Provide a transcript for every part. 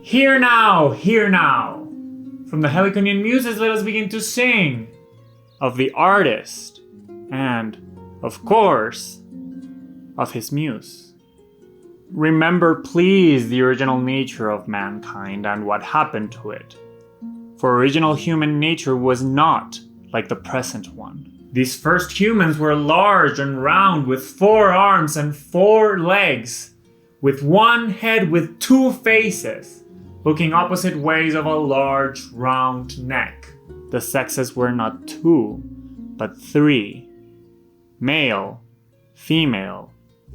Hear now, from the Heliconian muses let us begin to sing of the artist and, of course, of his muse. Remember, please, the original nature of mankind and what happened to it. For original human nature was not like the present one. These first humans were large and round with 4 arms and 4 legs, with one head with 2 faces, looking opposite ways of a large round neck. The sexes were not 2, but 3, male, female,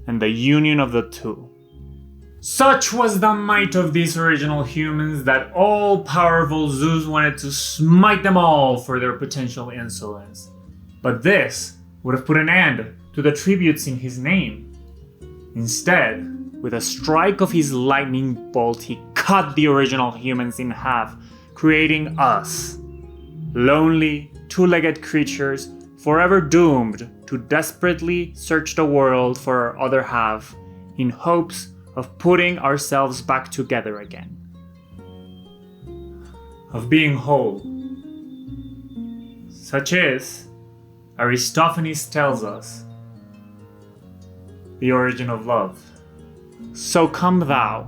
and the union of the 2. Such was the might of these original humans that all-powerful Zeus wanted to smite them all for their potential insolence. But this would have put an end to the tributes in his name. Instead, with a strike of his lightning bolt, he cut the original humans in half, creating us, lonely, 2-legged creatures, forever doomed to desperately search the world for our other half, in hopes of putting ourselves back together again. Of being whole. Such is, Aristophanes tells us, the origin of love. So come thou,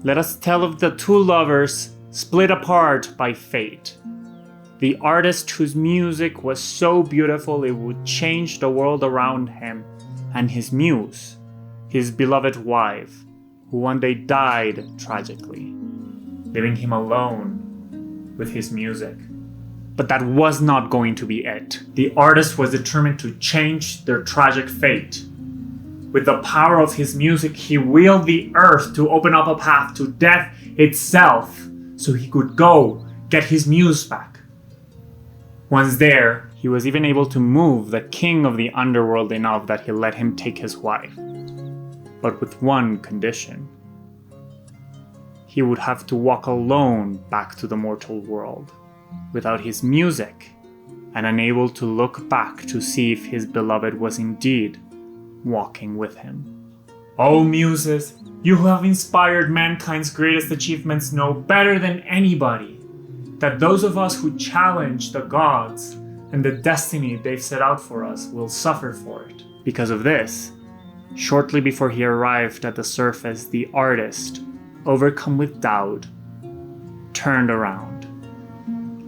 let us tell of the 2 lovers split apart by fate. The artist whose music was so beautiful it would change the world around him, and his muse, his beloved wife, who one day died tragically, leaving him alone with his music. But that was not going to be it. The artist was determined to change their tragic fate. With the power of his music, he willed the earth to open up a path to death itself, so he could go get his muse back. Once there, he was even able to move the king of the underworld enough that he let him take his wife. But with one condition. He would have to walk alone back to the mortal world, without his music, and unable to look back to see if his beloved was indeed walking with him. O muses, you who have inspired mankind's greatest achievements know better than anybody that those of us who challenge the gods and the destiny they've set out for us will suffer for it. Because of this, shortly before he arrived at the surface, the artist, overcome with doubt, turned around,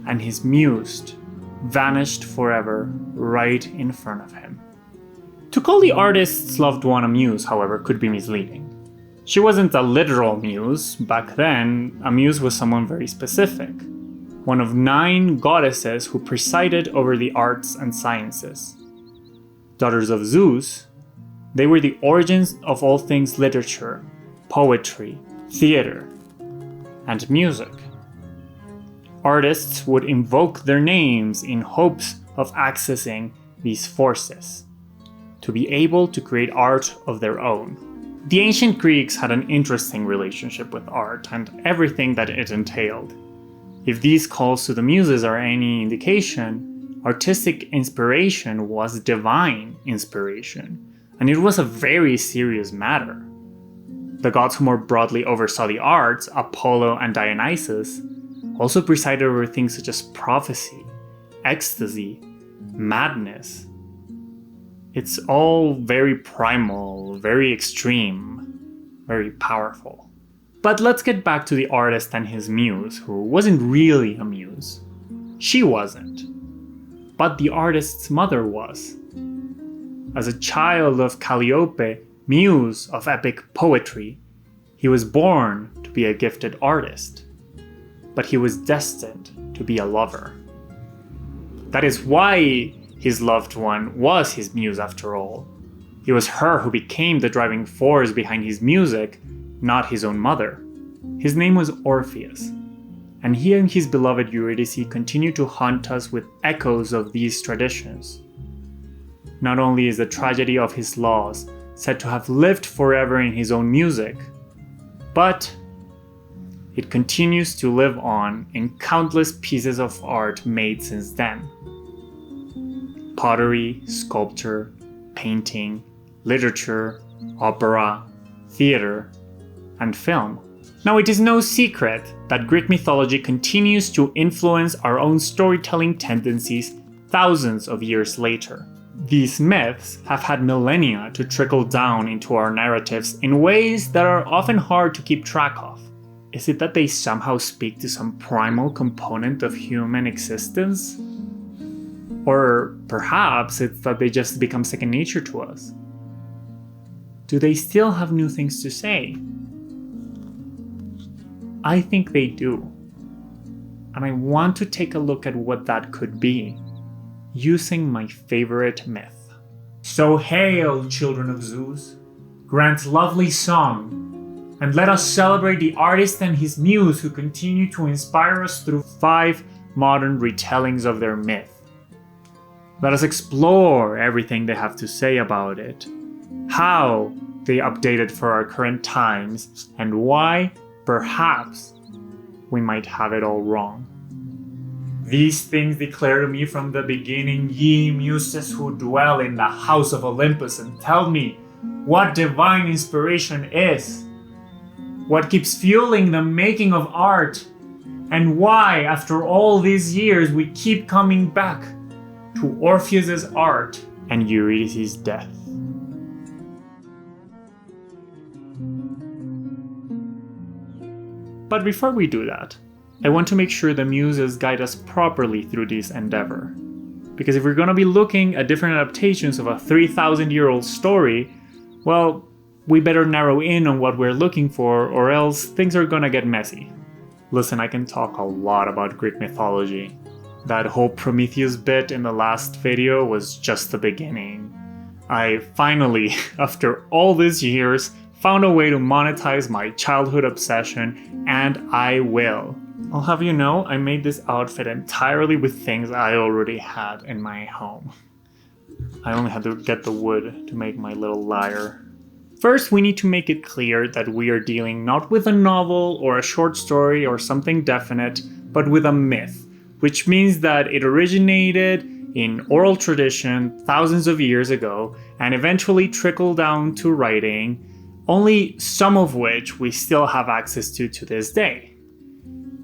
and his muse vanished forever right in front of him. To call the artist's loved one a muse, however, could be misleading. She wasn't a literal muse. Back then, a muse was someone very specific, one of 9 goddesses who presided over the arts and sciences. Daughters of Zeus, they were the origins of all things literature, poetry, theater, and music. Artists would invoke their names in hopes of accessing these forces, to be able to create art of their own. The ancient Greeks had an interesting relationship with art and everything that it entailed. If these calls to the muses are any indication, artistic inspiration was divine inspiration, and it was a very serious matter. The gods who more broadly oversaw the arts, Apollo and Dionysus, also presided over things such as prophecy, ecstasy, madness. It's all very primal, very extreme, very powerful. But let's get back to the artist and his muse, who wasn't really a muse. She wasn't. But the artist's mother was. As a child of Calliope, muse of epic poetry, he was born to be a gifted artist. But he was destined to be a lover. That is why his loved one was his muse after all. It was her who became the driving force behind his music, not his own mother. His name was Orpheus, and he and his beloved Eurydice continue to haunt us with echoes of these traditions. Not only is the tragedy of his loss said to have lived forever in his own music, but it continues to live on in countless pieces of art made since then. Pottery, sculpture, painting, literature, opera, theater, and film. Now, it is no secret that Greek mythology continues to influence our own storytelling tendencies thousands of years later. These myths have had millennia to trickle down into our narratives in ways that are often hard to keep track of. Is it that they somehow speak to some primal component of human existence? Or perhaps it's that they just become second nature to us? Do they still have new things to say? I think they do. And I want to take a look at what that could be, using my favorite myth. So hail, children of Zeus, grant lovely song, and let us celebrate the artist and his muse who continue to inspire us through 5 modern retellings of their myth. Let us explore everything they have to say about it, how they update it for our current times, and why, perhaps, we might have it all wrong. These things declare to me from the beginning, ye muses who dwell in the house of Olympus, and tell me what divine inspiration is, what keeps fueling the making of art, and why, after all these years, we keep coming back to Orpheus's art and Eurydice's death. But before we do that, I want to make sure the muses guide us properly through this endeavor. Because if we're going to be looking at different adaptations of a 3,000-year-old story, well, we better narrow in on what we're looking for, or else things are gonna get messy. Listen, I can talk a lot about Greek mythology. That whole Prometheus bit in the last video was just the beginning. I finally, after all these years, found a way to monetize my childhood obsession, and I will. I'll have you know, I made this outfit entirely with things I already had in my home. I only had to get the wood to make my little lyre. First, we need to make it clear that we are dealing not with a novel or a short story or something definite, but with a myth, which means that it originated in oral tradition thousands of years ago and eventually trickled down to writing, only some of which we still have access to this day.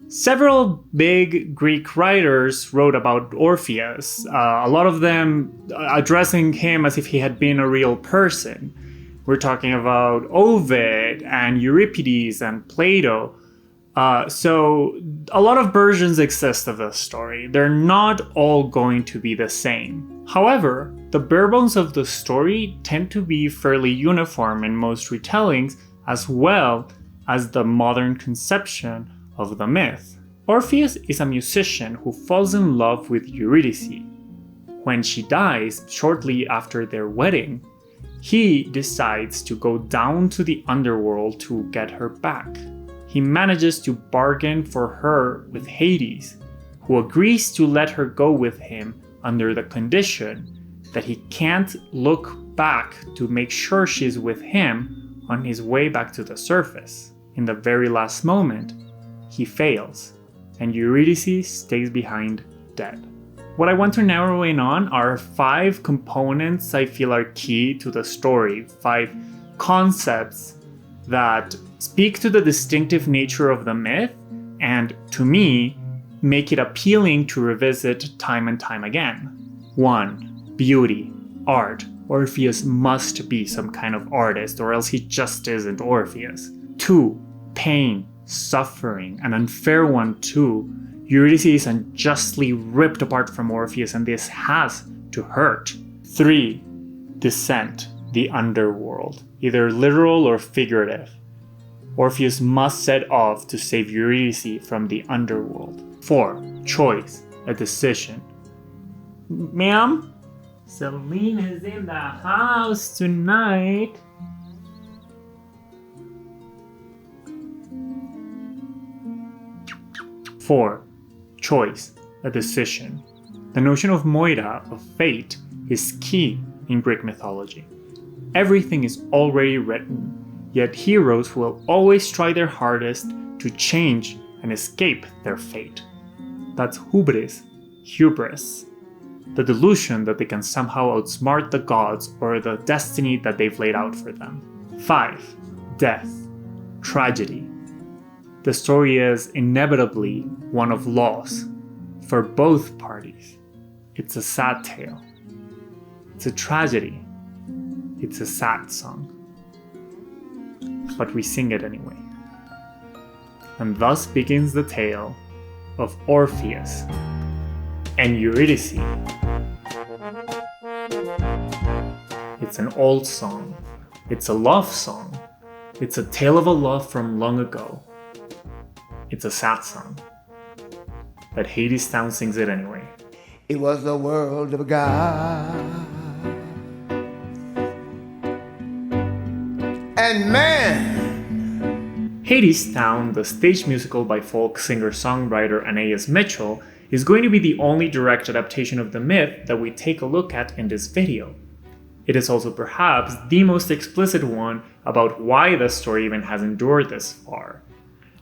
Several big Greek writers wrote about Orpheus, a lot of them addressing him as if he had been a real person. We're talking about Ovid and Euripides and Plato. So a lot of versions exist of this story. They're not all going to be the same. However, the bare bones of the story tend to be fairly uniform in most retellings, as well as the modern conception of the myth. Orpheus is a musician who falls in love with Eurydice. When she dies shortly after their wedding, he decides to go down to the underworld to get her back. He manages to bargain for her with Hades, who agrees to let her go with him under the condition that he can't look back to make sure she's with him on his way back to the surface. In the very last moment, he fails, and Eurydice stays behind dead. What I want to narrow in on are 5 components I feel are key to the story, 5 concepts that speak to the distinctive nature of the myth and, to me, make it appealing to revisit time and time again. 1. Beauty, art. Orpheus must be some kind of artist, or else he just isn't Orpheus. 2. Pain, suffering, an unfair one too. Eurydice is unjustly ripped apart from Orpheus, and this has to hurt. 3. Descent, the underworld, either literal or figurative. Orpheus must set off to save Eurydice from the underworld. 4. Choice, a decision. Ma'am? Celine is in the house tonight. 4. Choice, a decision. The notion of moira, of fate, is key in Greek mythology. Everything is already written, yet heroes will always try their hardest to change and escape their fate. That's hubris. the delusion that they can somehow outsmart the gods or the destiny that they've laid out for them. 5. Death. Tragedy. The story is inevitably one of loss for both parties. It's a sad tale. It's a tragedy. It's a sad song. But we sing it anyway. And thus begins the tale of Orpheus and Eurydice. It's an old song. It's a love song. It's a tale of a love from long ago. It's a sad song. But Hadestown sings it anyway. It was the world of God. And man! Hadestown, the stage musical by folk singer-songwriter Anais Mitchell, is going to be the only direct adaptation of the myth that we take a look at in this video. It is also perhaps the most explicit one about why the story even has endured this far.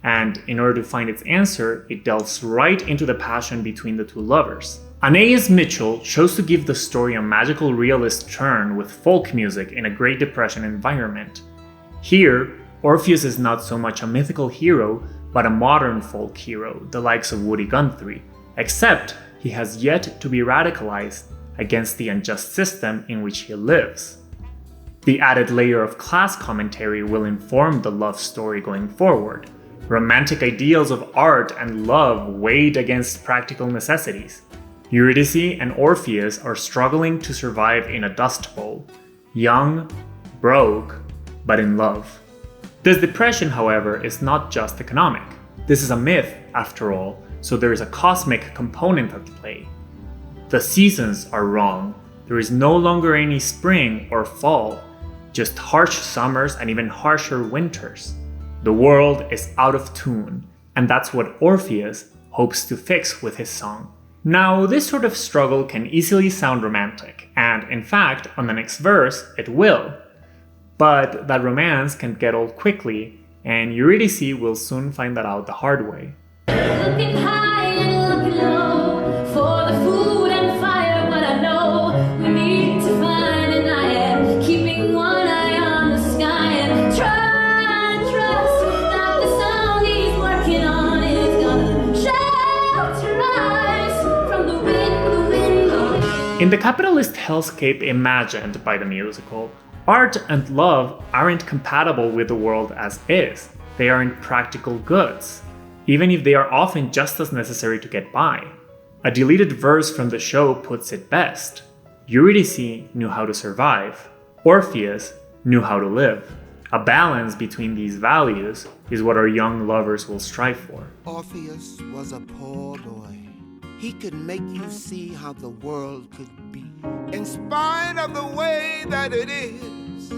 And in order to find its answer, it delves right into the passion between the two lovers. Anais Mitchell chose to give the story a magical realist turn with folk music in a Great Depression environment. Here, Orpheus is not so much a mythical hero, but a modern folk hero, the likes of Woody Guthrie, except he has yet to be radicalized against the unjust system in which he lives. The added layer of class commentary will inform the love story going forward. Romantic ideals of art and love weighed against practical necessities. Eurydice and Orpheus are struggling to survive in a dust bowl, young, broke, but in love. This depression, however, is not just economic. This is a myth, after all, so there is a cosmic component at play. The seasons are wrong. There is no longer any spring or fall, just harsh summers and even harsher winters. The world is out of tune, and that's what Orpheus hopes to fix with his song. Now, this sort of struggle can easily sound romantic, and in fact, on the next verse, it will. But that romance can get old quickly, and Eurydice will soon find that out the hard way. Looking high and looking low for the food and fire, but I know we need to find an eye, keeping one eye on the sky and try and trust that the song he's working on is gonna shelter us from the wind. In the capitalist hellscape imagined by the musical, art and love aren't compatible with the world as is. They aren't practical goods, even if they are often just as necessary to get by. A deleted verse from the show puts it best. Eurydice knew how to survive. Orpheus knew how to live. A balance between these values is what our young lovers will strive for. Orpheus was a poor boy. He could make you see how the world could be, in spite of the way that it is.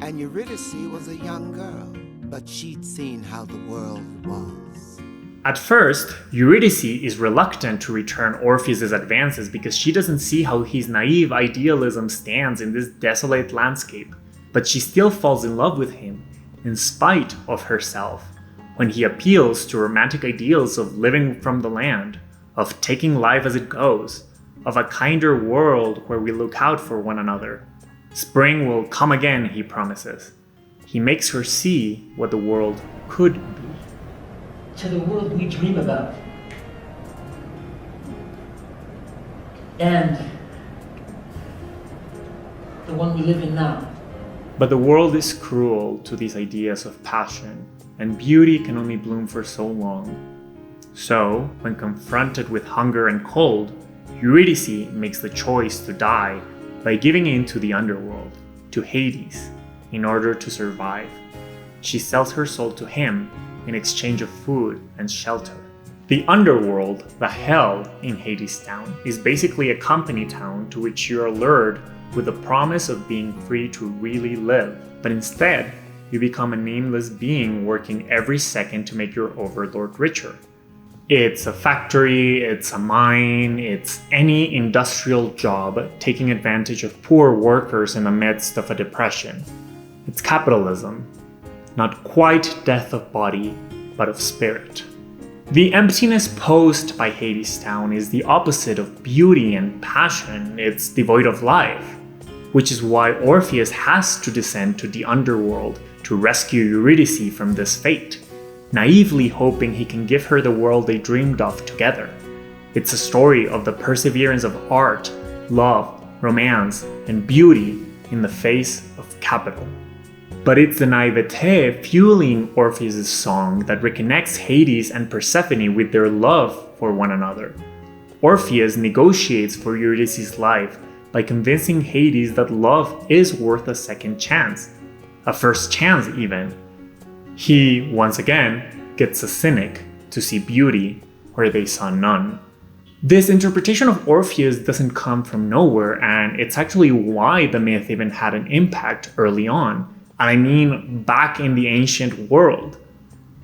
And Eurydice was a young girl, but she'd seen how the world was. At first, Eurydice is reluctant to return Orpheus's advances because she doesn't see how his naive idealism stands in this desolate landscape. But she still falls in love with him, in spite of herself, when he appeals to romantic ideals of living from the land, of taking life as it goes, of a kinder world where we look out for one another. Spring will come again, he promises. He makes her see what the world could be. To the world we dream about. And the one we live in now. But the world is cruel to these ideas of passion, and beauty can only bloom for so long. So, when confronted with hunger and cold, Eurydice makes the choice to die by giving in to the underworld, to Hades, in order to survive. She sells her soul to him in exchange of food and shelter. The underworld, the hell in Hadestown, is basically a company town to which you are lured with the promise of being free to really live, but instead, you become a nameless being working every second to make your overlord richer. It's a factory, it's a mine, it's any industrial job taking advantage of poor workers in the midst of a depression. It's capitalism, not quite death of body, but of spirit. The emptiness posed by Hadestown is the opposite of beauty and passion. It's devoid of life, which is why Orpheus has to descend to the underworld to rescue Eurydice from this fate, naively hoping he can give her the world they dreamed of together. It's a story of the perseverance of art, love, romance, and beauty in the face of capital. But it's the naivete fueling Orpheus' song that reconnects Hades and Persephone with their love for one another. Orpheus negotiates for Eurydice's life by convincing Hades that love is worth a second chance, a first chance even. He, once again, gets a cynic to see beauty where they saw none. This interpretation of Orpheus doesn't come from nowhere, and it's actually why the myth even had an impact early on. And I mean back in the ancient world.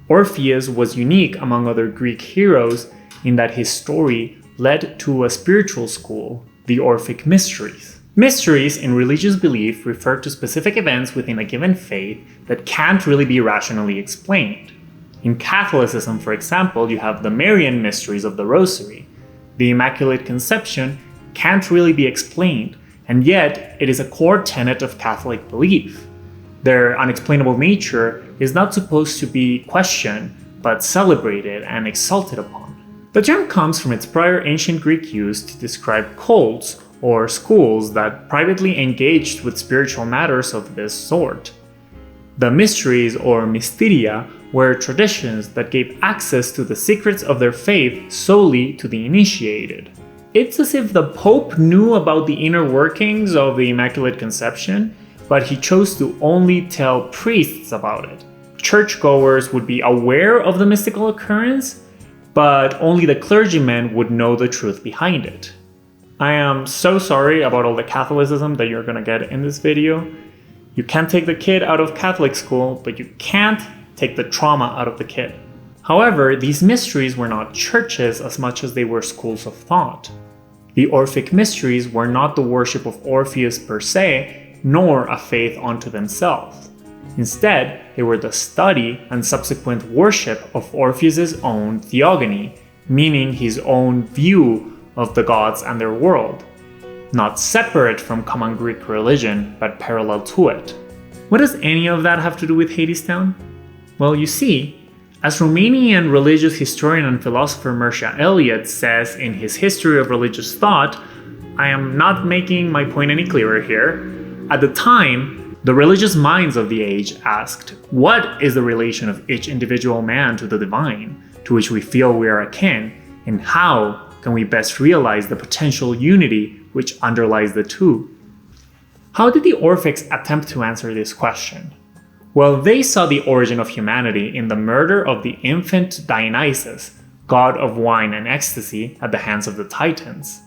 Orpheus was unique among other Greek heroes in that his story led to a spiritual school, the Orphic Mysteries. Mysteries in religious belief refer to specific events within a given faith that can't really be rationally explained. In Catholicism, for example, you have the Marian mysteries of the Rosary. The Immaculate Conception can't really be explained, and yet it is a core tenet of Catholic belief. Their unexplainable nature is not supposed to be questioned, but celebrated and exalted upon. The term comes from its prior ancient Greek use to describe cults or schools that privately engaged with spiritual matters of this sort. The mysteries or mysteria were traditions that gave access to the secrets of their faith solely to the initiated. It's as if the Pope knew about the inner workings of the Immaculate Conception, but he chose to only tell priests about it. Churchgoers would be aware of the mystical occurrence, but only the clergymen would know the truth behind it. I am so sorry about all the Catholicism that you're gonna get in this video. You can't take the kid out of Catholic school, but you can't take the trauma out of the kid. However, these mysteries were not churches as much as they were schools of thought. The Orphic Mysteries were not the worship of Orpheus per se, nor a faith unto themselves. Instead, they were the study and subsequent worship of Orpheus's own theogony, meaning his own view of the gods and their world, not separate from common Greek religion, but parallel to it. What does any of that have to do with Hadestown? Well, you see, as Romanian religious historian and philosopher Mircea Eliade says in his History of Religious Thought, I am not making my point any clearer here. At the time, the religious minds of the age asked, what is the relation of each individual man to the divine, to which we feel we are akin, and how can we best realize the potential unity which underlies the two? How did the Orphics attempt to answer this question? Well, they saw the origin of humanity in the murder of the infant Dionysus, god of wine and ecstasy, at the hands of the Titans.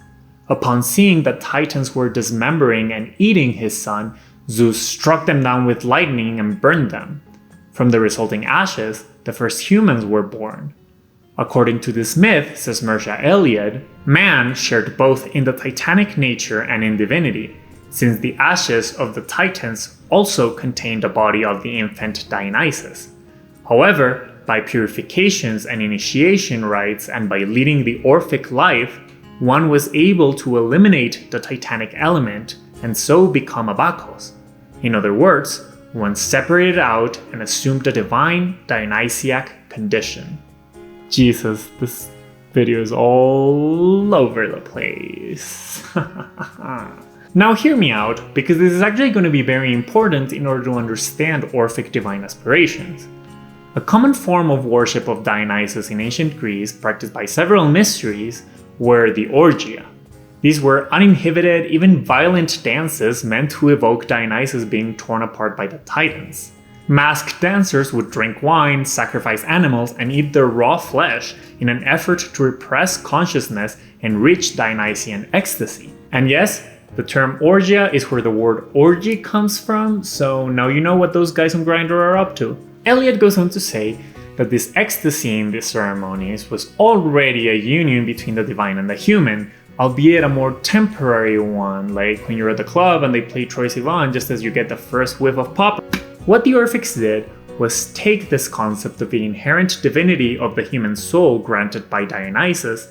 Upon seeing that Titans were dismembering and eating his son, Zeus struck them down with lightning and burned them. From the resulting ashes, the first humans were born. According to this myth, says Mircea Eliade, man shared both in the titanic nature and in divinity, since the ashes of the Titans also contained the body of the infant Dionysus. However, by purifications and initiation rites and by leading the Orphic life, one was able to eliminate the titanic element and so become a Bacchus. In other words, one separated out and assumed a divine Dionysiac condition. Jesus, this video is all over the place. Now hear me out, because this is actually going to be very important in order to understand Orphic divine aspirations. A common form of worship of Dionysus in ancient Greece, practiced by several mysteries, were the orgia. These were uninhibited, even violent dances meant to evoke Dionysus being torn apart by the Titans. Masked dancers would drink wine, sacrifice animals, and eat their raw flesh in an effort to repress consciousness and reach Dionysian ecstasy. And yes, the term orgia is where the word orgy comes from, so now you know what those guys on Grindr are up to. Eliade goes on to say that this ecstasy in these ceremonies was already a union between the divine and the human, albeit a more temporary one, like when you're at the club and they play Troye Sivan just as you get the first whiff of pop. What the Orphics did was take this concept of the inherent divinity of the human soul granted by Dionysus,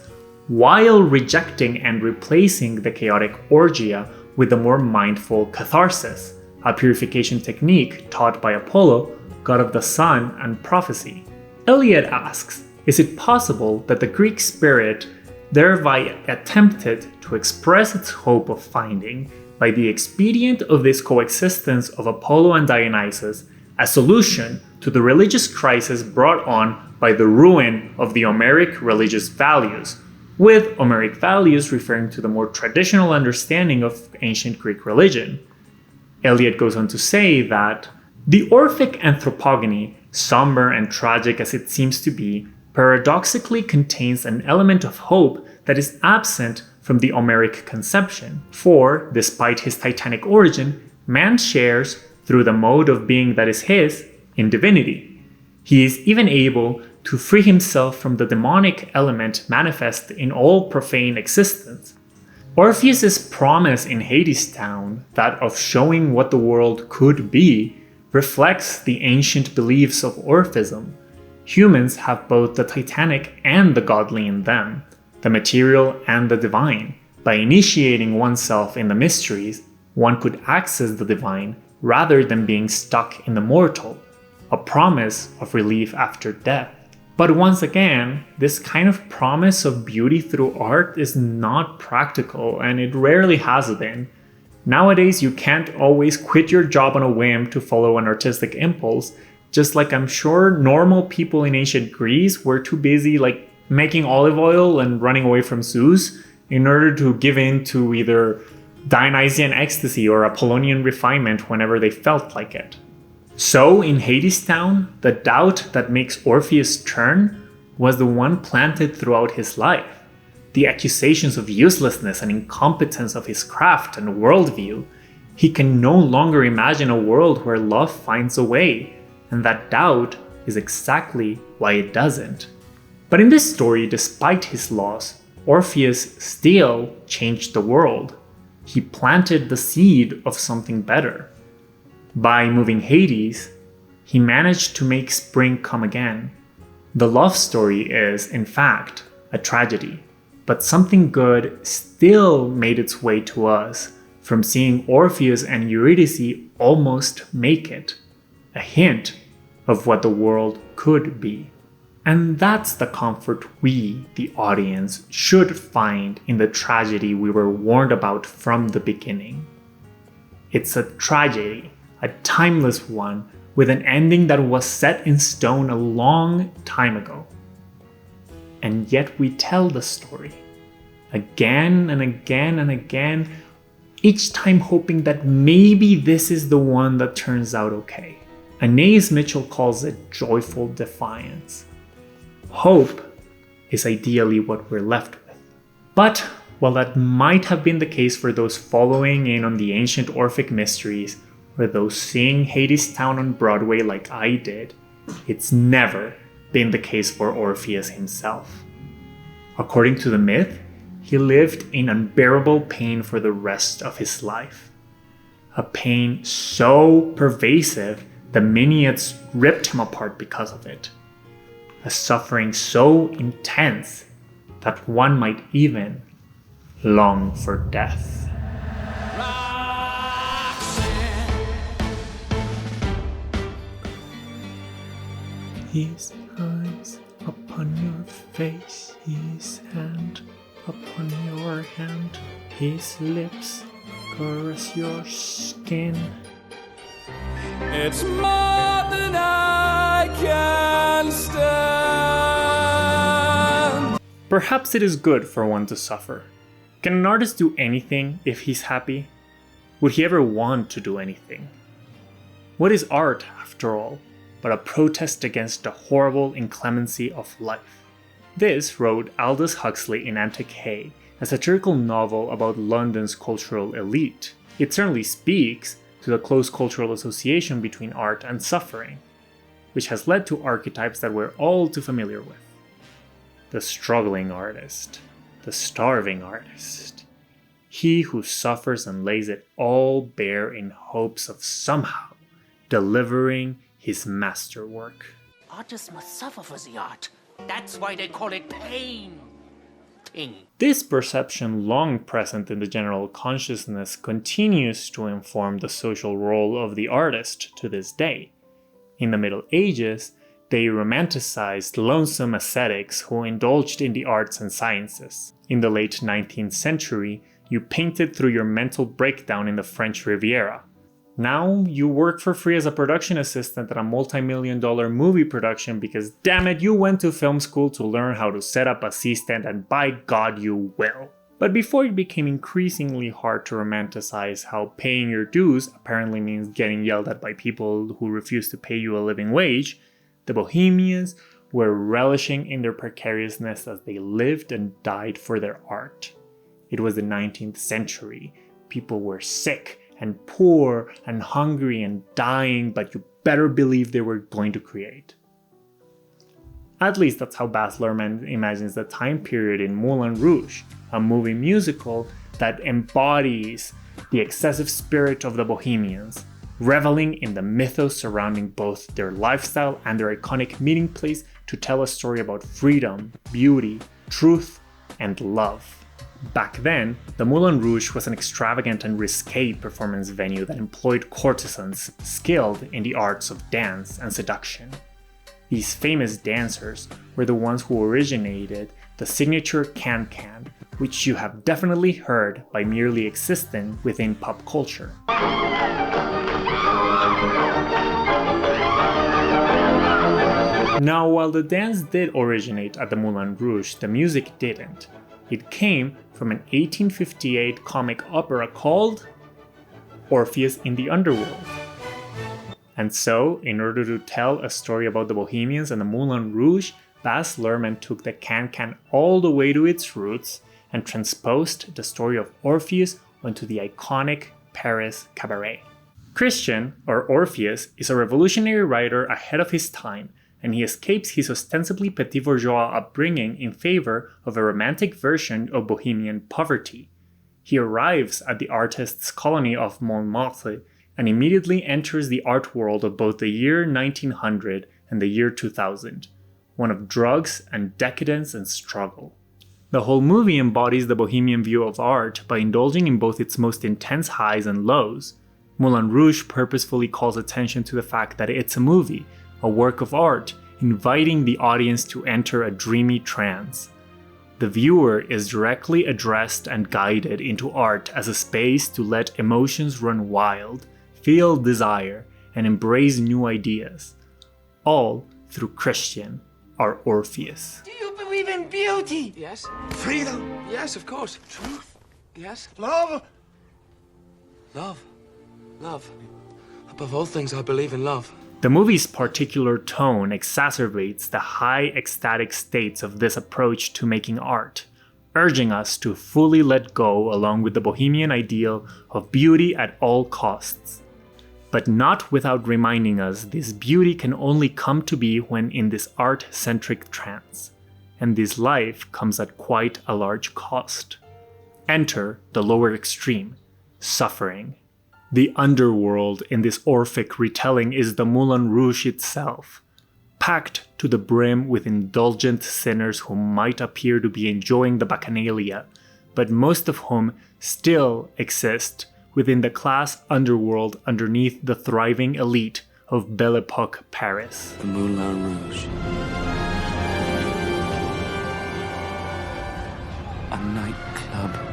while rejecting and replacing the chaotic orgia with a more mindful catharsis, a purification technique taught by Apollo, god of the sun and prophecy. Eliade asks, is it possible that the Greek spirit thereby attempted to express its hope of finding, by the expedient of this coexistence of Apollo and Dionysus, a solution to the religious crisis brought on by the ruin of the Homeric religious values, with Homeric values referring to the more traditional understanding of ancient Greek religion? Eliade goes on to say that the Orphic anthropogony, somber and tragic as it seems to be, paradoxically contains an element of hope that is absent from the Homeric conception. For, despite his titanic origin, man shares, through the mode of being that is his, in divinity. He is even able to free himself from the demonic element manifest in all profane existence. Orpheus's promise in Hades Town, that of showing what the world could be, reflects the ancient beliefs of Orphism. Humans have both the titanic and the godly in them, the material and the divine. By initiating oneself in the mysteries, one could access the divine rather than being stuck in the mortal, a promise of relief after death. But once again, this kind of promise of beauty through art is not practical, and it rarely has been. Nowadays, you can't always quit your job on a whim to follow an artistic impulse, just like I'm sure normal people in ancient Greece were too busy making olive oil and running away from Zeus in order to give in to either Dionysian ecstasy or Apollonian refinement whenever they felt like it. So, in Hades Town, the doubt that makes Orpheus turn was the one planted throughout his life. The accusations of uselessness and incompetence of his craft and worldview. He can no longer imagine a world where love finds a way, and that doubt is exactly why it doesn't. But in this story, despite his loss, Orpheus still changed the world. He planted the seed of something better. By moving Hades, he managed to make spring come again. The love story is, in fact, a tragedy, but something good still made its way to us from seeing Orpheus and Eurydice almost make it, a hint of what the world could be. And that's the comfort we, the audience, should find in the tragedy we were warned about from the beginning. It's a tragedy, a timeless one, with an ending that was set in stone a long time ago. And yet we tell the story, again and again and again, each time hoping that maybe this is the one that turns out okay. Anais Mitchell calls it joyful defiance. Hope is ideally what we're left with. But while that might have been the case for those following in on the ancient Orphic mysteries, or those seeing Hades Town on Broadway like I did, it's never been the case for Orpheus himself. According to the myth, he lived in unbearable pain for the rest of his life. A pain so pervasive the Minyaids ripped him apart because of it. A suffering so intense that one might even long for death. His eyes upon your face, his hand upon your hand, his lips caress your skin. It's more than I can stand. Perhaps it is good for one to suffer. Can an artist do anything if he's happy? Would he ever want to do anything? What is art, after all, but a protest against the horrible inclemency of life? This, wrote Aldous Huxley in Antic Hay, a satirical novel about London's cultural elite. It certainly speaks to the close cultural association between art and suffering, which has led to archetypes that we're all too familiar with. The struggling artist, the starving artist, he who suffers and lays it all bare in hopes of somehow delivering his masterwork. Artists must suffer for the art. That's why they call it painting. This perception, long present in the general consciousness, continues to inform the social role of the artist to this day. In the Middle Ages, they romanticized lonesome ascetics who indulged in the arts and sciences. In the late 19th century, you painted through your mental breakdown in the French Riviera. Now you work for free as a production assistant at a multi-million-dollar movie production because, damn it, you went to film school to learn how to set up a C-stand, and by God you will. But before it became increasingly hard to romanticize how paying your dues apparently means getting yelled at by people who refuse to pay you a living wage, the Bohemians were relishing in their precariousness as they lived and died for their art. It was the 19th century. People were sick and poor and hungry and dying, but you better believe they were going to create. At least that's how Baz Luhrmann imagines the time period in Moulin Rouge, a movie musical that embodies the excessive spirit of the Bohemians, reveling in the mythos surrounding both their lifestyle and their iconic meeting place to tell a story about freedom, beauty, truth, and love. Back then, the Moulin Rouge was an extravagant and risque performance venue that employed courtesans skilled in the arts of dance and seduction. These famous dancers were the ones who originated the signature can-can, which you have definitely heard by merely existing within pop culture. Now, while the dance did originate at the Moulin Rouge, the music didn't. It came from an 1858 comic opera called Orpheus in the Underworld. And so, in order to tell a story about the Bohemians and the Moulin Rouge, Baz Luhrmann took the can-can all the way to its roots and transposed the story of Orpheus onto the iconic Paris cabaret. Christian, or Orpheus, is a revolutionary writer ahead of his time, and he escapes his ostensibly petit bourgeois upbringing in favor of a romantic version of Bohemian poverty. He arrives at the artist's colony of Montmartre and immediately enters the art world of both the year 1900 and the year 2000, one of drugs and decadence and struggle. The whole movie embodies the Bohemian view of art by indulging in both its most intense highs and lows. Moulin Rouge purposefully calls attention to the fact that it's a movie, a work of art, inviting the audience to enter a dreamy trance. The viewer is directly addressed and guided into art as a space to let emotions run wild, feel desire, and embrace new ideas. All through Christian, our Orpheus. Do you believe in beauty? Yes. Freedom? Yes, of course. Truth? Yes. Love? Love. Love. Above all things, I believe in love. The movie's particular tone exacerbates the high ecstatic states of this approach to making art, urging us to fully let go along with the Bohemian ideal of beauty at all costs. But not without reminding us this beauty can only come to be when in this art-centric trance, and this life comes at quite a large cost. Enter the lower extreme, suffering. The underworld in this Orphic retelling is the Moulin Rouge itself, packed to the brim with indulgent sinners who might appear to be enjoying the bacchanalia, but most of whom still exist within the class underworld underneath the thriving elite of Belle Epoque Paris. The Moulin Rouge. A nightclub.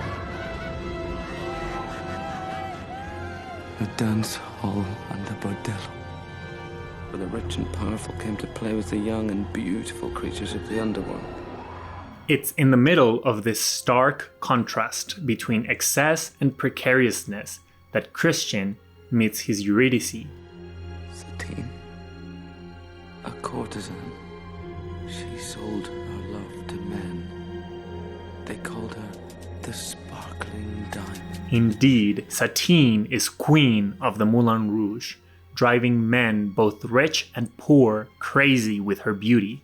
A dance hall and a bordello, where the rich and powerful came to play with the young and beautiful creatures of the underworld. It's in the middle of this stark contrast between excess and precariousness that Christian meets his Eurydice. Satine, a courtesan, she sold her love to men. They called her the sparkling diamond. Indeed, Satine is queen of the Moulin Rouge, driving men both rich and poor crazy with her beauty.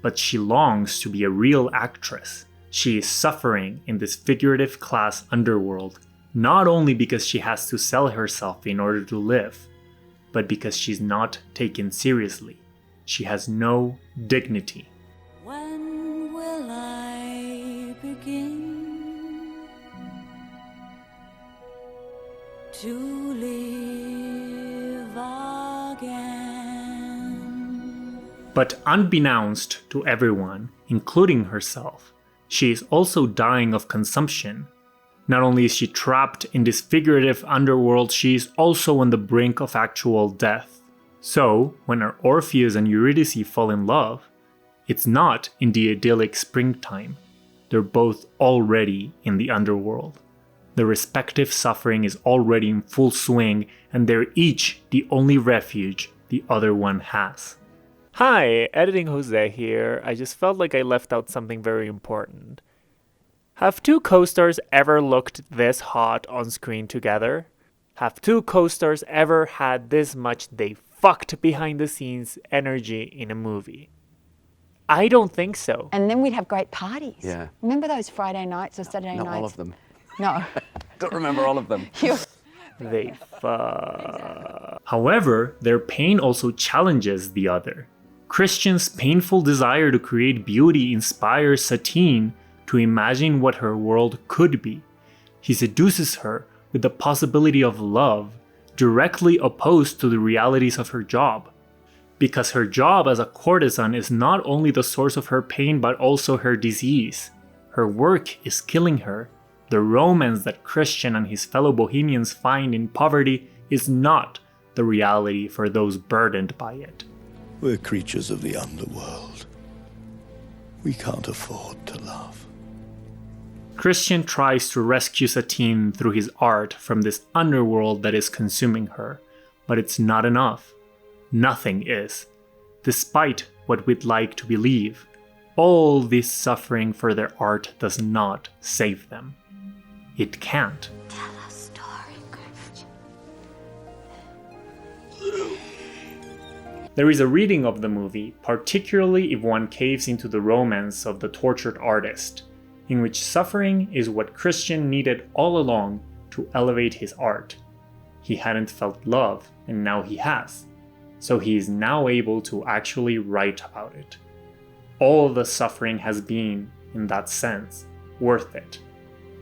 But she longs to be a real actress. She is suffering in this figurative class underworld, not only because she has to sell herself in order to live, but because she's not taken seriously. She has no dignity. When will I begin to live again? But unbeknownst to everyone, including herself, she is also dying of consumption. Not only is she trapped in this figurative underworld, she is also on the brink of actual death. So, when our Orpheus and Eurydice fall in love, it's not in the idyllic springtime. They're both already in the underworld. Their respective suffering is already in full swing, and they're each the only refuge the other one has. Hi, Editing Jose here. I just felt like I left out something very important. Have two co-stars ever looked this hot on screen together? Have two co-stars ever had this much they fucked behind the scenes energy in a movie? I don't think so. And then we'd have great parties. Yeah. Remember those Friday nights or Saturday nights? Not all of them. No. Don't remember all of them. They fuck. However, their pain also challenges the other. Christian's painful desire to create beauty inspires Satine to imagine what her world could be. He seduces her with the possibility of love, directly opposed to the realities of her job. Because her job as a courtesan is not only the source of her pain but also her disease. Her work is killing her. The romance that Christian and his fellow bohemians find in poverty is not the reality for those burdened by it. We're creatures of the underworld. We can't afford to love. Christian tries to rescue Satine through his art from this underworld that is consuming her, but it's not enough. Nothing is. Despite what we'd like to believe, all this suffering for their art does not save them. It can't. Tell a story, Christian. There is a reading of the movie, particularly if one caves into the romance of the tortured artist, in which suffering is what Christian needed all along to elevate his art. He hadn't felt love, and now he has. So he is now able to actually write about it. All the suffering has been, in that sense, worth it.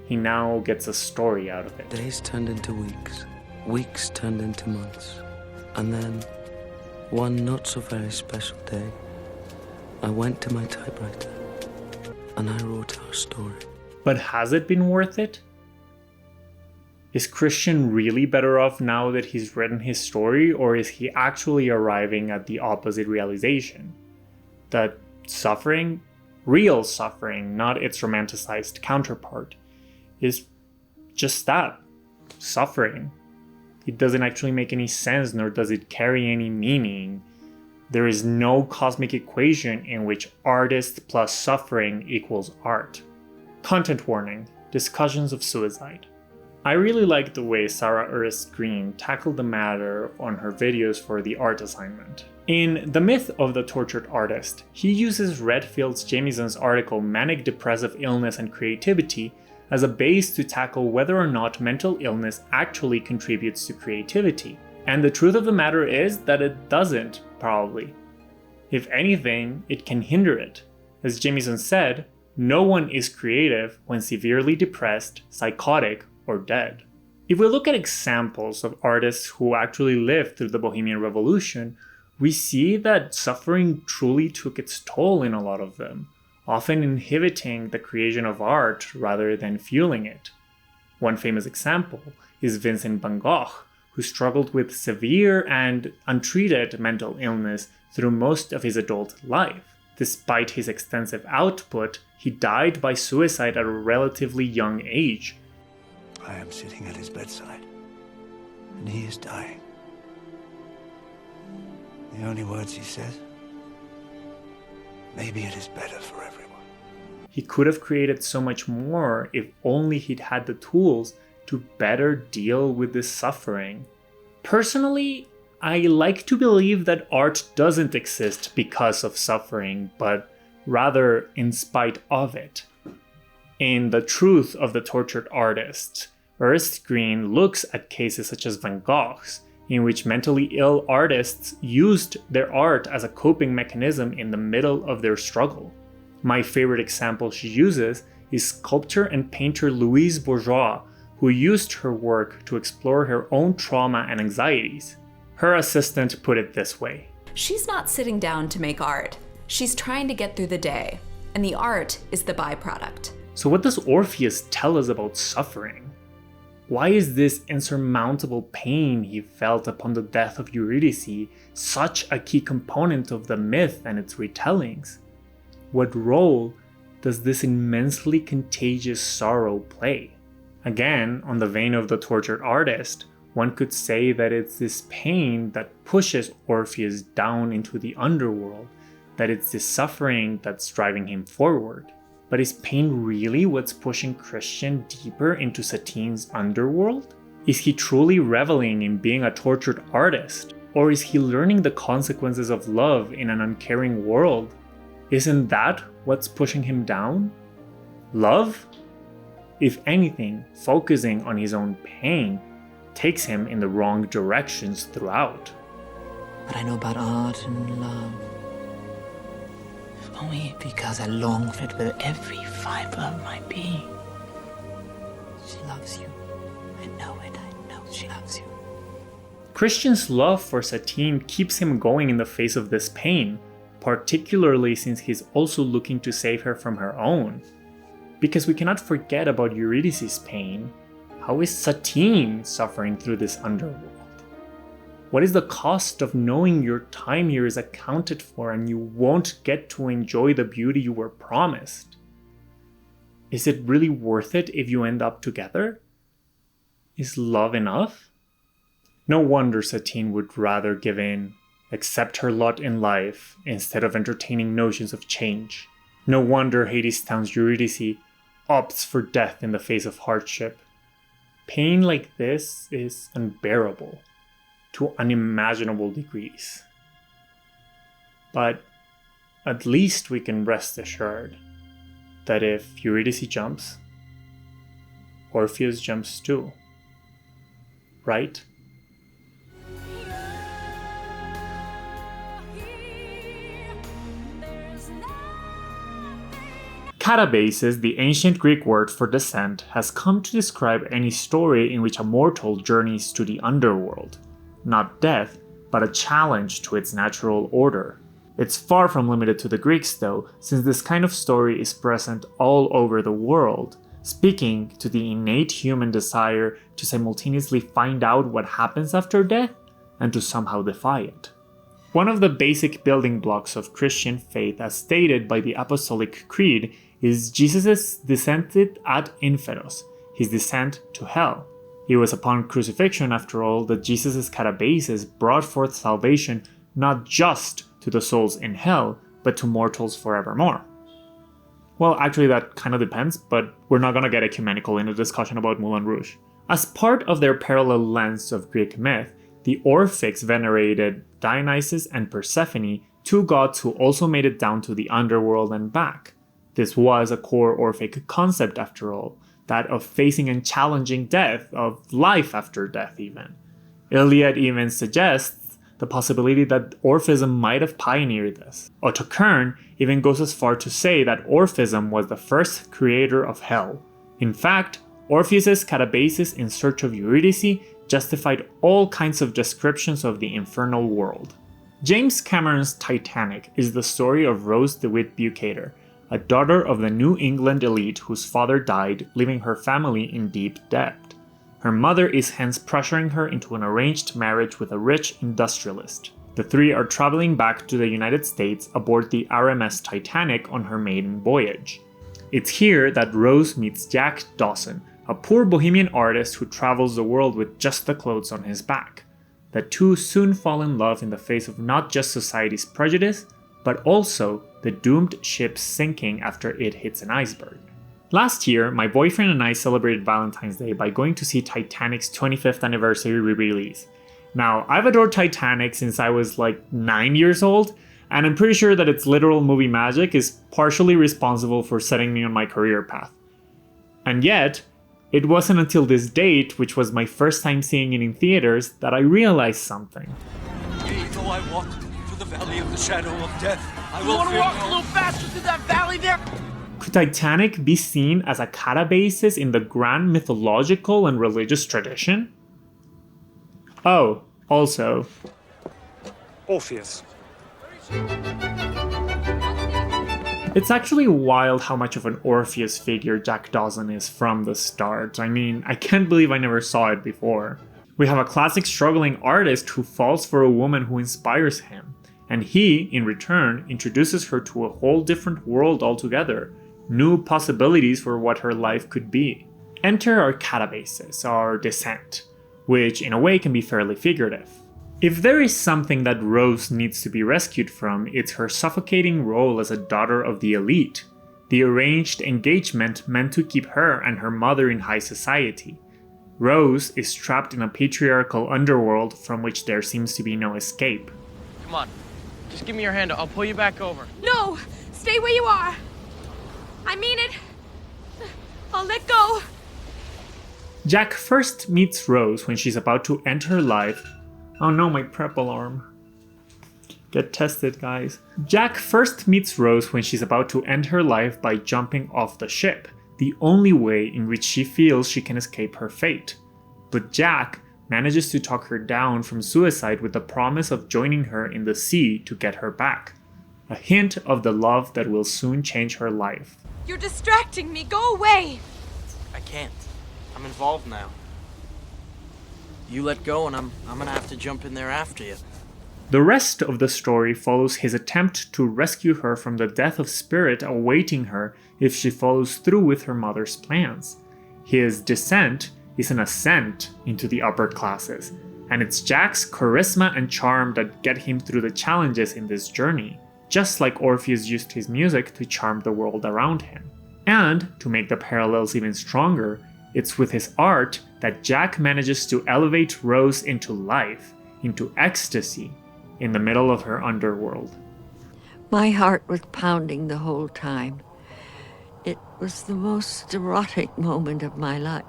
He now gets a story out of it. Days turned into weeks, weeks turned into months, and then, one not so very special day, I went to my typewriter and I wrote our story. But has it been worth it? Is Christian really better off now that he's written his story, or is he actually arriving at the opposite realization? That suffering, real suffering, not its romanticized counterpart, is just that, suffering. It doesn't actually make any sense, nor does it carry any meaning. There is no cosmic equation in which artist plus suffering equals art. Content warning, discussions of suicide. I really like the way Sarah Ernst Green tackled the matter on her videos for the art assignment. In The Myth of the Tortured Artist, he uses Redfield's Jamieson's article Manic Depressive Illness and Creativity as a base to tackle whether or not mental illness actually contributes to creativity. And the truth of the matter is that it doesn't, probably. If anything, it can hinder it. As Jamieson said, no one is creative when severely depressed, psychotic, or dead. If we look at examples of artists who actually lived through the Bohemian Revolution, we see that suffering truly took its toll in a lot of them, often inhibiting the creation of art rather than fueling it. One famous example is Vincent van Gogh, who struggled with severe and untreated mental illness through most of his adult life. Despite his extensive output, he died by suicide at a relatively young age. I am sitting at his bedside, and he is dying. The only words he says, maybe it is better for everyone. He could have created so much more if only he'd had the tools to better deal with this suffering. Personally, I like to believe that art doesn't exist because of suffering, but rather in spite of it. In The Truth of the Tortured Artist, Ernst Green looks at cases such as Van Gogh's, in which mentally ill artists used their art as a coping mechanism in the middle of their struggle. My favorite example she uses is sculptor and painter Louise Bourgeois, who used her work to explore her own trauma and anxieties. Her assistant put it this way: "She's not sitting down to make art. She's trying to get through the day, and the art is the byproduct." So what does Orpheus tell us about suffering? Why is this insurmountable pain he felt upon the death of Eurydice such a key component of the myth and its retellings? What role does this immensely contagious sorrow play? Again, on the vein of the tortured artist, one could say that it's this pain that pushes Orpheus down into the underworld, that it's this suffering that's driving him forward. But is pain really what's pushing Christian deeper into Satine's underworld? Is he truly reveling in being a tortured artist? Or is he learning the consequences of love in an uncaring world? Isn't that what's pushing him down? Love? If anything, focusing on his own pain takes him in the wrong directions throughout. But I know about art and love only because I long for it with every fiber of my being. She loves you. I know it. I know she loves you. Christian's love for Satine keeps him going in the face of this pain, particularly since he's also looking to save her from her own. Because we cannot forget about Eurydice's pain. How is Satine suffering through this underworld? What is the cost of knowing your time here is accounted for and you won't get to enjoy the beauty you were promised? Is it really worth it if you end up together? Is love enough? No wonder Satine would rather give in, accept her lot in life, instead of entertaining notions of change. No wonder Hadestown's Eurydice opts for death in the face of hardship. Pain like this is unbearable to unimaginable degrees. But at least we can rest assured that if Eurydice jumps, Orpheus jumps too. Right? Katabasis, the ancient Greek word for descent, has come to describe any story in which a mortal journeys to the underworld. Not death, but a challenge to its natural order. It's far from limited to the Greeks though, since this kind of story is present all over the world, speaking to the innate human desire to simultaneously find out what happens after death and to somehow defy it. One of the basic building blocks of Christian faith as stated by the Apostolic Creed is Jesus' descent ad inferos, his descent to hell. It was upon crucifixion, after all, that Jesus' katabasis brought forth salvation not just to the souls in hell, but to mortals forevermore. Well, actually that kind of depends, but we're not gonna get ecumenical in a discussion about Moulin Rouge. As part of their parallel lens of Greek myth, the Orphics venerated Dionysus and Persephone, two gods who also made it down to the underworld and back. This was a core Orphic concept after all, that of facing and challenging death, of life after death even. Eliade even suggests the possibility that Orphism might have pioneered this. Otto Kern even goes as far to say that Orphism was the first creator of hell. In fact, Orpheus' katabasis in search of Eurydice justified all kinds of descriptions of the infernal world. James Cameron's Titanic is the story of Rose DeWitt Bukater, a daughter of the New England elite whose father died, leaving her family in deep debt. Her mother is hence pressuring her into an arranged marriage with a rich industrialist. The three are traveling back to the United States aboard the RMS Titanic on her maiden voyage. It's here that Rose meets Jack Dawson, a poor bohemian artist who travels the world with just the clothes on his back. The two soon fall in love in the face of not just society's prejudice, but also the doomed ship sinking after it hits an iceberg. Last year, my boyfriend and I celebrated Valentine's Day by going to see Titanic's 25th anniversary re-release. Now, I've adored Titanic since I was like 9 years old, and I'm pretty sure that its literal movie magic is partially responsible for setting me on my career path. And yet, It wasn't until this date, which was my first time seeing it in theaters, that I realized something. Yea, though I walk through the valley of the shadow of death, I will want to fear walk no- a little faster through that valley there? Could Titanic be seen as a catabasis in the grand mythological and religious tradition? Oh, also, Orpheus. it's actually wild how much of an Orpheus figure Jack Dawson is from the start. I mean, I can't believe I never saw it before. We have a classic struggling artist who falls for a woman who inspires him, and he, in return, introduces her to a whole different world altogether, new possibilities for what her life could be. Enter our catabasis, our descent, which in a way can be fairly figurative. If there is something that Rose needs to be rescued from, it's her suffocating role as a daughter of the elite, the arranged engagement meant to keep her and her mother in high society. Rose is trapped in a patriarchal underworld from which there seems to be no escape. Come on, just give me your hand, I'll pull you back over. No! Stay where you are! I mean it! I'll let go! Jack first meets Rose when she's about to end her life. Oh no, my prep alarm. Get tested, guys. Jack first meets Rose when she's about to end her life by jumping off the ship, the only way in which she feels she can escape her fate. But Jack manages to talk her down from suicide with the promise of joining her in the sea to get her back. A hint of the love that will soon change her life. You're distracting me! Go away! I can't. I'm involved now. You let go and I'm gonna have to jump in there after you. The rest of the story follows his attempt to rescue her from the death of spirit awaiting her if she follows through with her mother's plans. His descent is an ascent into the upper classes, and it's Jack's charisma and charm that get him through the challenges in this journey, just like Orpheus used his music to charm the world around him. And, to make the parallels even stronger, it's with his art that Jack manages to elevate Rose into life, into ecstasy, in the middle of her underworld. My heart was pounding the whole time. It was the most erotic moment of my life.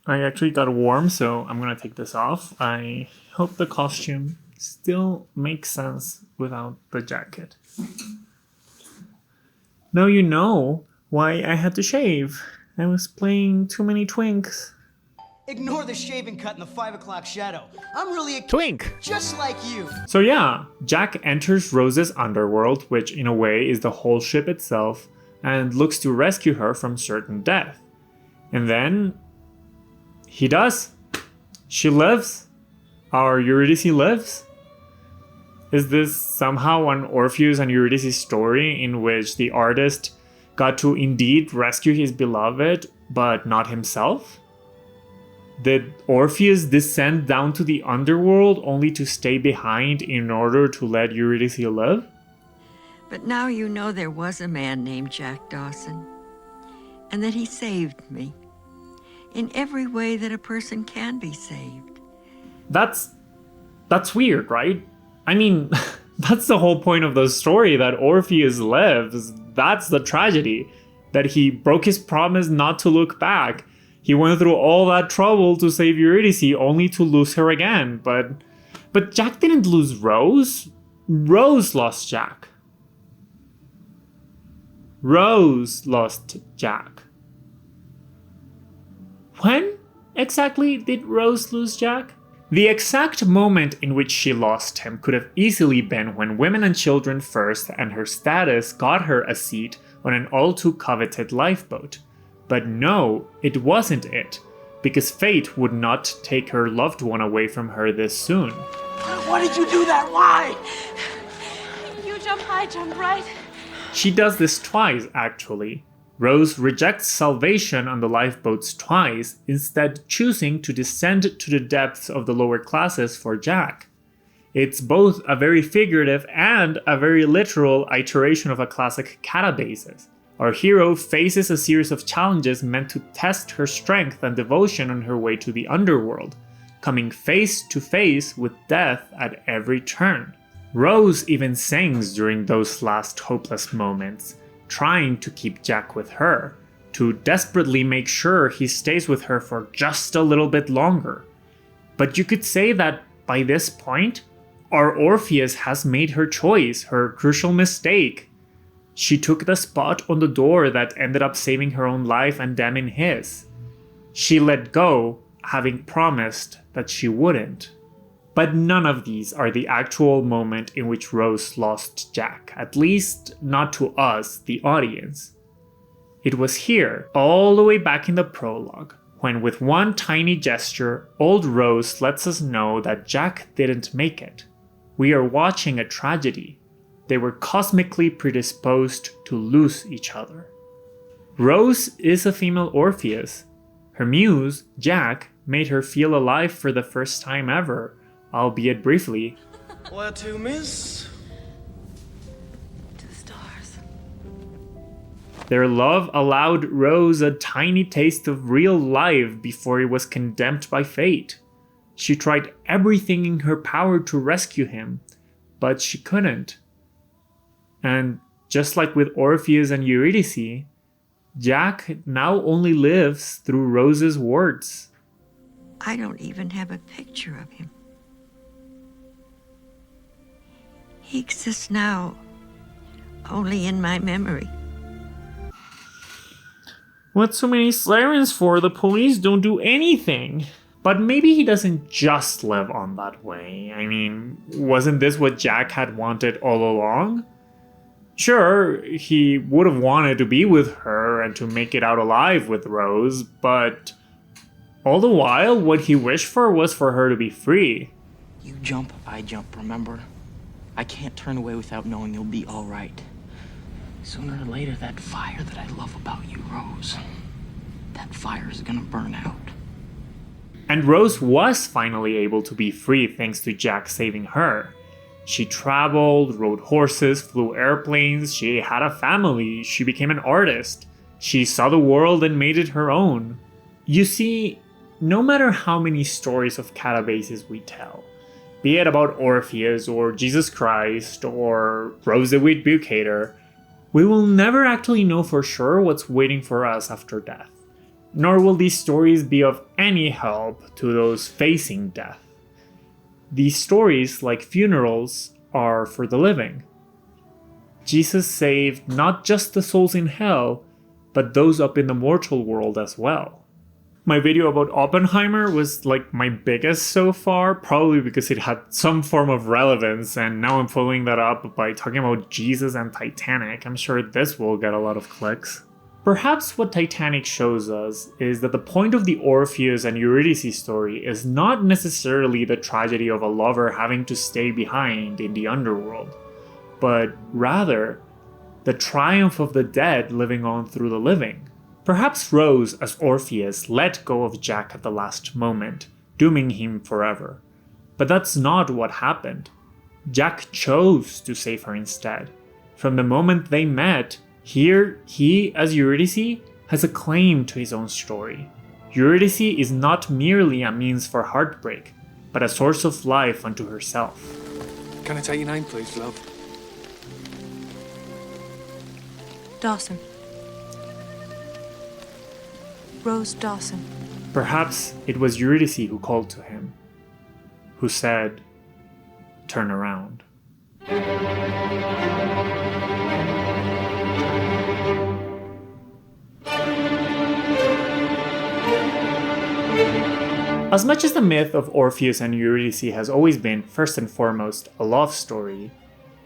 I actually got warm, so I'm gonna take this off. I hope the costume still makes sense without the jacket. Now you know why I had to shave. I was playing too many twinks. Ignore the shaving cut in the 5 o'clock shadow. I'm really a twink, just like you. So yeah, Jack enters Rose's underworld, which in a way is the whole ship itself, and looks to rescue her from certain death. And then he does. She lives. Our Eurydice lives. Is this somehow an Orpheus and Eurydice story in which the artist got to indeed rescue his beloved, but not himself? Did Orpheus descend down to the underworld only to stay behind in order to let Eurydice live? But now you know there was a man named Jack Dawson, and that he saved me in every way that a person can be saved. That's weird, right? I mean, that's the whole point of the story, that Orpheus lives. That's the tragedy, that he broke his promise not to look back. He went through all that trouble to save Eurydice only to lose her again. But Jack didn't lose Rose. Rose lost Jack. Rose lost Jack. When exactly did Rose lose Jack? The exact moment in which she lost him could have easily been when Women and Children First and her status got her a seat on an all-too-coveted lifeboat. But no, it wasn't it, because fate would not take her loved one away from her this soon. Why did you do that? Why? You jump high, jump right. She does this twice, actually. Rose rejects salvation on the lifeboats twice, instead choosing to descend to the depths of the lower classes for Jack. It's both a very figurative and a very literal iteration of a classic catabasis. Our hero faces a series of challenges meant to test her strength and devotion on her way to the underworld, coming face to face with death at every turn. Rose even sings during those last hopeless moments, trying to keep Jack with her, to desperately make sure he stays with her for just a little bit longer. But you could say that by this point, our Orpheus has made her choice, her crucial mistake. She took the spot on the door that ended up saving her own life and damning his. She let go, having promised that she wouldn't. But none of these are the actual moment in which Rose lost Jack, at least not to us, the audience. It was here, all the way back in the prologue, when with one tiny gesture, old Rose lets us know that Jack didn't make it. We are watching a tragedy. They were cosmically predisposed to lose each other. Rose is a female Orpheus. Her muse, Jack, made her feel alive for the first time ever, albeit briefly. Where to, miss? To the stars. Their love allowed Rose a tiny taste of real life before he was condemned by fate. She tried everything in her power to rescue him, but she couldn't. And just like with Orpheus and Eurydice, Jack now only lives through Rose's words. I don't even have a picture of him. He exists now only in my memory. What's so many sirens for? The police don't do anything. But maybe he doesn't just live on that way. I mean, wasn't this what Jack had wanted all along? Sure, he would have wanted to be with her and to make it out alive with Rose, but all the while, what he wished for was for her to be free. You jump, I jump, remember? I can't turn away without knowing you'll be all right. Sooner or later, that fire that I love about you, Rose, that fire is gonna burn out. And Rose was finally able to be free thanks to Jack saving her. She traveled, rode horses, flew airplanes, she had a family, she became an artist. She saw the world and made it her own. You see, no matter how many stories of catabases we tell, be it about Orpheus or Jesus Christ or Rose the Wheat Bucator, we will never actually know for sure what's waiting for us after death. Nor will these stories be of any help to those facing death. These stories, like funerals, are for the living. Jesus saved not just the souls in hell, but those up in the mortal world as well. My video about Oppenheimer was like my biggest so far, probably because it had some form of relevance, and now I'm following that up by talking about Jesus and Titanic. I'm sure this will get a lot of clicks. Perhaps what Titanic shows us is that the point of the Orpheus and Eurydice story is not necessarily the tragedy of a lover having to stay behind in the underworld, but rather the triumph of the dead living on through the living. Perhaps Rose, as Orpheus, let go of Jack at the last moment, dooming him forever. But that's not what happened. Jack chose to save her instead. From the moment they met, here, he, as Eurydice, has a claim to his own story. Eurydice is not merely a means for heartbreak, but a source of life unto herself. Can I take your name, please, love? Dawson. Rose Dawson. Perhaps it was Eurydice who called to him, who said, "Turn around." As much as the myth of Orpheus and Eurydice has always been, first and foremost, a love story,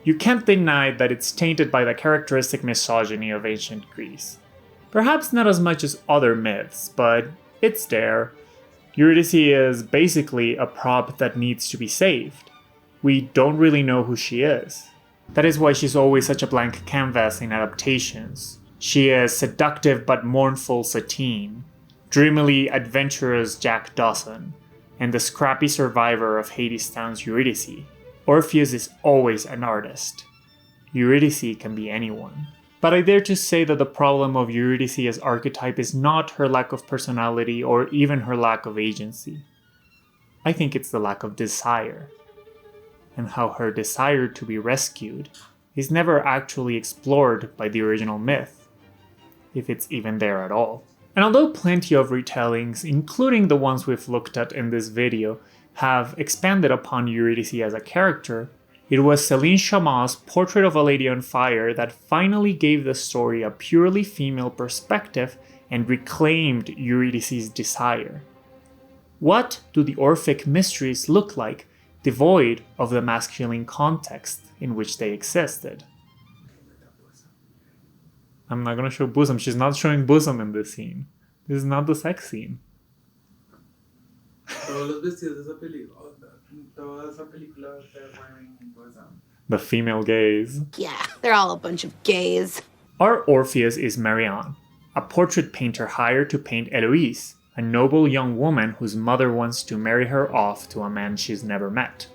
you can't deny that it's tainted by the characteristic misogyny of ancient Greece. Perhaps not as much as other myths, but it's there. Eurydice is basically a prop that needs to be saved. We don't really know who she is. That is why she's always such a blank canvas in adaptations. She is seductive but mournful Satine, dreamily adventurous Jack Dawson, and the scrappy survivor of Hadestown's Eurydice. Orpheus is always an artist. Eurydice can be anyone. But I dare to say that the problem of Eurydice as archetype is not her lack of personality or even her lack of agency. I think it's the lack of desire, and how her desire to be rescued is never actually explored by the original myth. if it's even there at all. And although plenty of retellings, including the ones we've looked at in this video, have expanded upon Eurydice as a character, it was Céline Sciamma's Portrait of a Lady on Fire that finally gave the story a purely female perspective and reclaimed Eurydice's desire. What do the Orphic mysteries look like, devoid of the masculine context in which they existed? I'm not gonna show bosom. She's not showing bosom in this scene. This is not the sex scene. The female gaze. Yeah, they're all a bunch of gays. Our Orpheus is Marianne, a portrait painter hired to paint Héloïse, a noble young woman whose mother wants to marry her off to a man she's never met.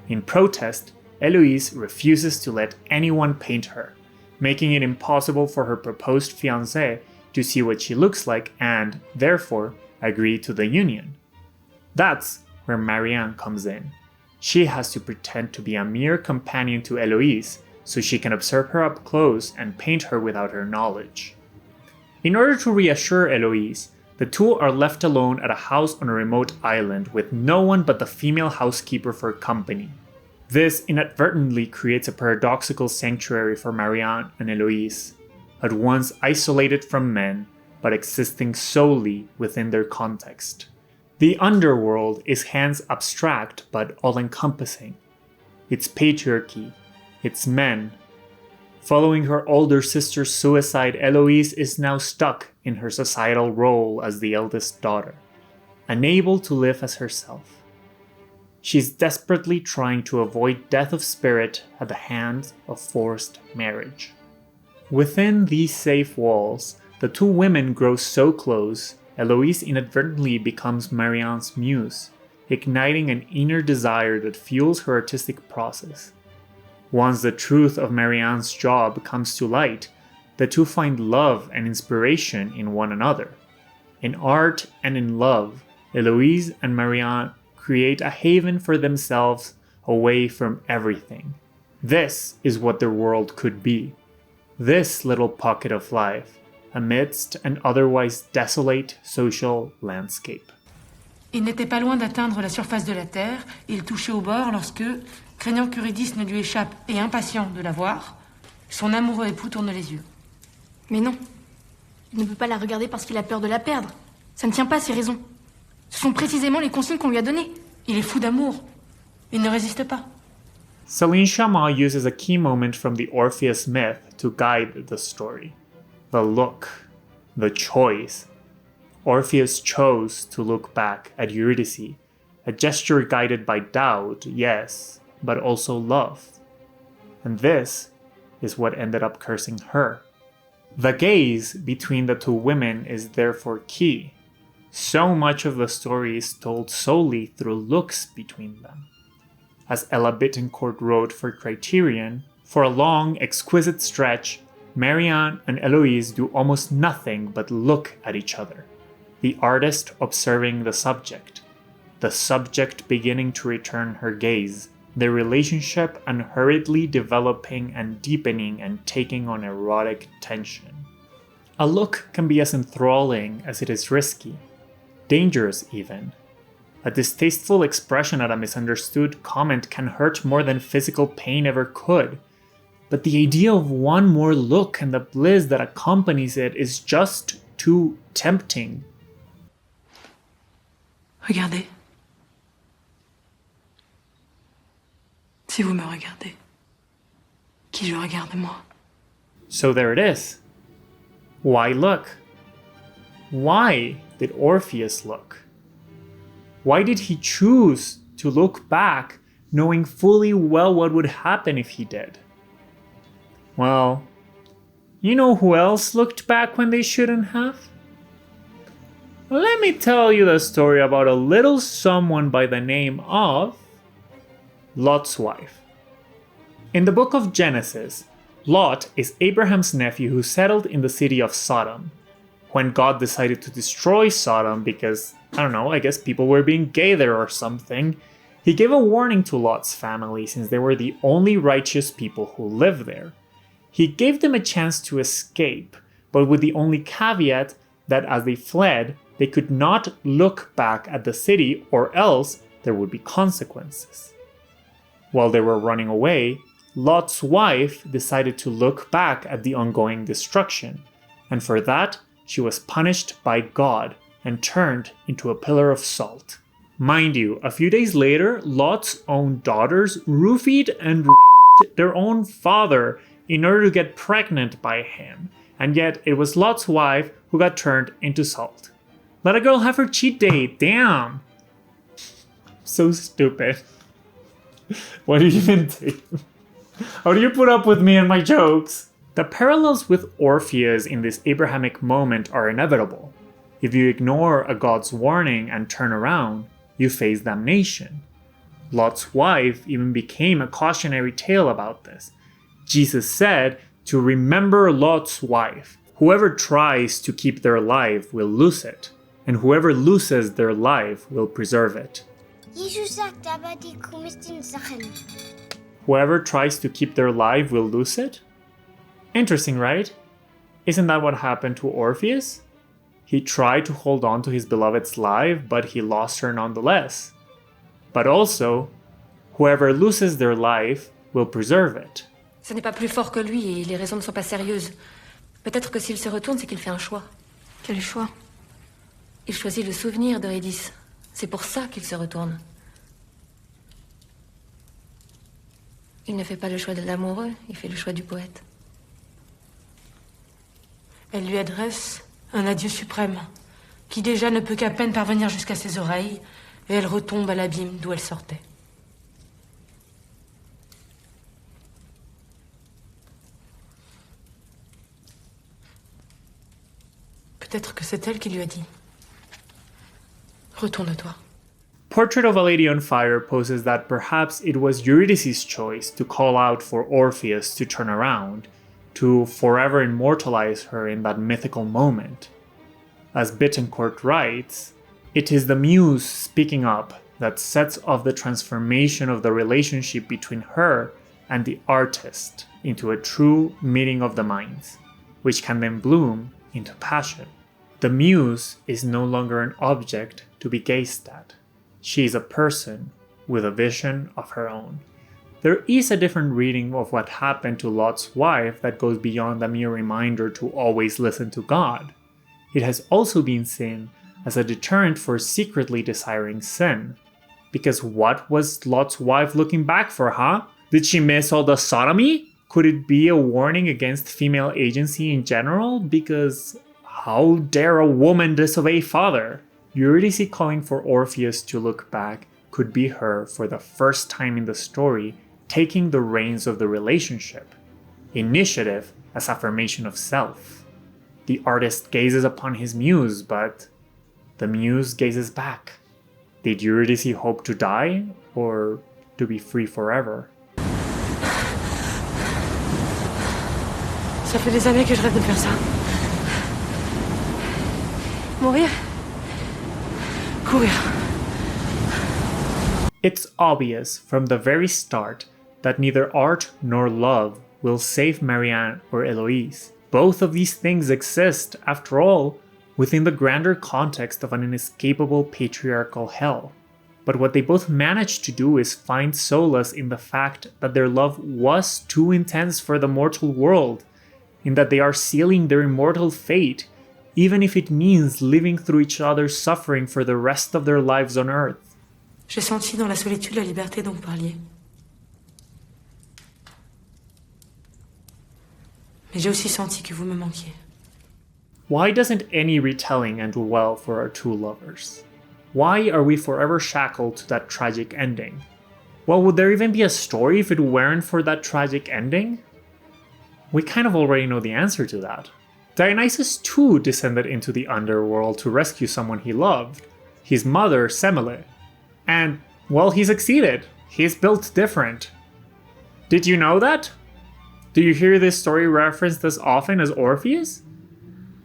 In protest, Héloïse refuses to let anyone paint her, making it impossible for her proposed fiancé to see what she looks like and, therefore, agree to the union. That's where Marianne comes in. She has to pretend to be a mere companion to Héloïse so she can observe her up close and paint her without her knowledge. In order to reassure Héloïse, the two are left alone at a house on a remote island with no one but the female housekeeper for company. This inadvertently creates a paradoxical sanctuary for Marianne and Héloïse, at once isolated from men, but existing solely within their context. The underworld is hence abstract but all-encompassing. It's patriarchy, it's men. Following her older sister's suicide, Héloïse is now stuck in her societal role as the eldest daughter, unable to live as herself. She's desperately trying to avoid death of spirit at the hands of forced marriage. Within these safe walls, the two women grow so close, Héloïse inadvertently becomes Marianne's muse, igniting an inner desire that fuels her artistic process. Once the truth of Marianne's job comes to light, the two find love and inspiration in one another. In art and in love, Héloïse and Marianne create a haven for themselves away from everything. This is what their world could be. This little pocket of life, amidst an otherwise desolate social landscape. Il n'était pas loin d'atteindre la surface de la terre, il touchait au bord lorsque, craignant qu'Eurydice ne lui échappe et impatient de la voir, son amoureux époux tourne les yeux. Mais non, il ne peut pas la regarder parce qu'il a peur de la perdre. Ça ne tient pas à ses raisons. Ce sont précisément les consignes qu'on lui a données. Il est fou d'amour. Il ne résiste pas. Céline Sciamma uses a key moment from the Orpheus myth to guide the story. The look, the choice. Orpheus chose to look back at Eurydice, a gesture guided by doubt, yes, but also love. And this is what ended up cursing her. The gaze between the two women is therefore key. So much of the story is told solely through looks between them. As Ella Bittencourt wrote for Criterion, for a long, exquisite stretch, Marianne and Héloïse do almost nothing but look at each other, the artist observing the subject beginning to return her gaze, their relationship unhurriedly developing and deepening and taking on erotic tension. A look can be as enthralling as it is risky, dangerous even. A distasteful expression at a misunderstood comment can hurt more than physical pain ever could. But the idea of one more look and the bliss that accompanies it is just too tempting. Regardez. Si vous me regardez, qui je regarde moi? So there it is. Why look? Why did Orpheus look? Why did he choose to look back, knowing fully well what would happen if he did? Well, you know who else looked back when they shouldn't have? Let me tell you the story about a little someone by the name of Lot's wife. In the book of Genesis, Lot is Abraham's nephew who settled in the city of Sodom. When God decided to destroy Sodom because, I guess people were being gay there or something, he gave a warning to Lot's family since they were the only righteous people who lived there. He gave them a chance to escape, but with the only caveat that as they fled, they could not look back at the city or else there would be consequences. While they were running away, Lot's wife decided to look back at the ongoing destruction, and for that, she was punished by God and turned into a pillar of salt. Mind you, a few days later, Lot's own daughters roofied and raped their own father in order to get pregnant by him, and yet it was Lot's wife who got turned into salt. Let a girl have her cheat day, damn! So stupid. What do you even do? How do you put up with me and my jokes? The parallels with Orpheus in this Abrahamic moment are inevitable. If you ignore a god's warning and turn around, you face damnation. Lot's wife even became a cautionary tale about this. Jesus said to remember Lot's wife. Whoever tries to keep their life will lose it, and whoever loses their life will preserve it. Whoever tries to keep their life will lose it? Interesting, right? Isn't that what happened to Orpheus? He tried to hold on to his beloved's life, but he lost her nonetheless. But also, whoever loses their life will preserve it. Ce n'est pas plus fort que lui et les raisons ne sont pas sérieuses. Peut-être que s'il se retourne, c'est qu'il fait un choix. Quel choix? Il choisit le souvenir d'Eurydice. C'est pour ça qu'il se retourne. Il ne fait pas le choix de l'amoureux, il fait le choix du poète. Elle lui adresse un adieu suprême, qui déjà ne peut qu'à peine parvenir jusqu'à ses oreilles, et elle retombe à l'abîme d'où elle sortait. Peut-être que c'est elle qui lui a dit « Retourne-toi ». Portrait of a Lady on Fire poses that perhaps it was Eurydice's choice to call out for Orpheus to turn around, to forever immortalize her in that mythical moment. As Bittencourt writes, it is the muse speaking up that sets off the transformation of the relationship between her and the artist into a true meeting of the minds, which can then bloom into passion. The muse is no longer an object to be gazed at. She is a person with a vision of her own. There is a different reading of what happened to Lot's wife that goes beyond a mere reminder to always listen to God. It has also been seen as a deterrent for secretly desiring sin. Because what was Lot's wife looking back for, huh? Did she miss all the sodomy? Could it be a warning against female agency in general? Because how dare a woman disobey father? Eurydice calling for Orpheus to look back could be her for the first time in the story taking the reins of the relationship. Initiative as affirmation of self. The artist gazes upon his muse, but the muse gazes back. Did Eurydice hope to die or to be free forever? Ça fait des années que je rêve de faire ça. Mourir? Courir. It's obvious from the very start that neither art nor love will save Marianne or Héloïse. Both of these things exist, after all, within the grander context of an inescapable patriarchal hell. But what they both manage to do is find solace in the fact that their love was too intense for the mortal world, in that they are sealing their immortal fate, even if it means living through each other's suffering for the rest of their lives on Earth. J'ai senti dans la solitude la liberté dont vous parliez. Mais j'ai aussi senti que vous me manquiez. Why doesn't any retelling end well for our two lovers? Why are we forever shackled to that tragic ending? Well, would there even be a story if it weren't for that tragic ending? We kind of already know the answer to that. Dionysus too descended into the underworld to rescue someone he loved, his mother Semele. And, well, he succeeded. He's built different. Did you know that? Do you hear this story referenced as often as Orpheus?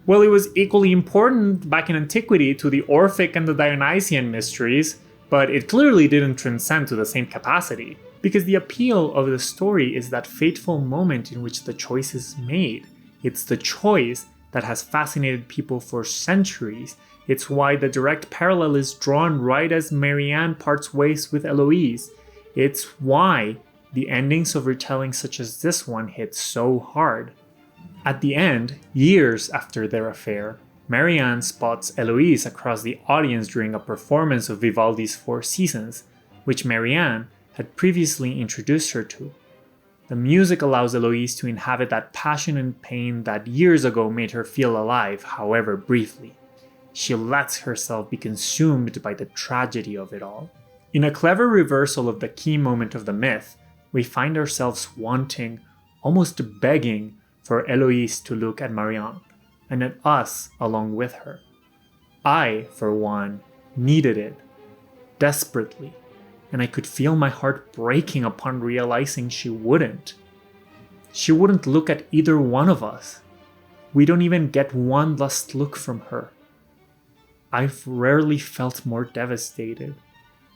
Well, it was equally important back in antiquity to the Orphic and the Dionysian mysteries, but it clearly didn't transcend to the same capacity, because the appeal of the story is that fateful moment in which the choice is made. It's the choice that has fascinated people for centuries. It's why the direct parallel is drawn right as Marianne parts ways with Eloise. It's why the endings of retellings such as this one hit so hard. At the end, years after their affair, Marianne spots Eloise across the audience during a performance of Vivaldi's Four Seasons, which Marianne had previously introduced her to. The music allows Eloise to inhabit that passion and pain that years ago made her feel alive, however briefly. She lets herself be consumed by the tragedy of it all. In a clever reversal of the key moment of the myth, we find ourselves wanting, almost begging, for Eloise to look at Marianne, and at us along with her. I, for one, needed it, desperately, and I could feel my heart breaking upon realizing she wouldn't. She wouldn't look at either one of us. We don't even get one last look from her. I've rarely felt more devastated.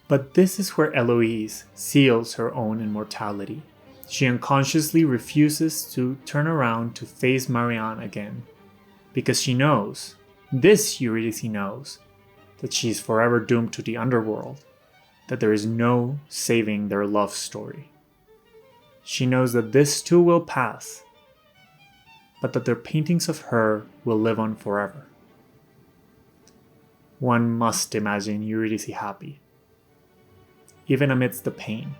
But this is where Eloise seals her own immortality. She unconsciously refuses to turn around to face Marianne again, because she knows, this Eurydice knows, that she is forever doomed to the underworld, that there is no saving their love story. She knows that this too will pass, but that their paintings of her will live on forever. One must imagine Eurydice happy, even amidst the pain,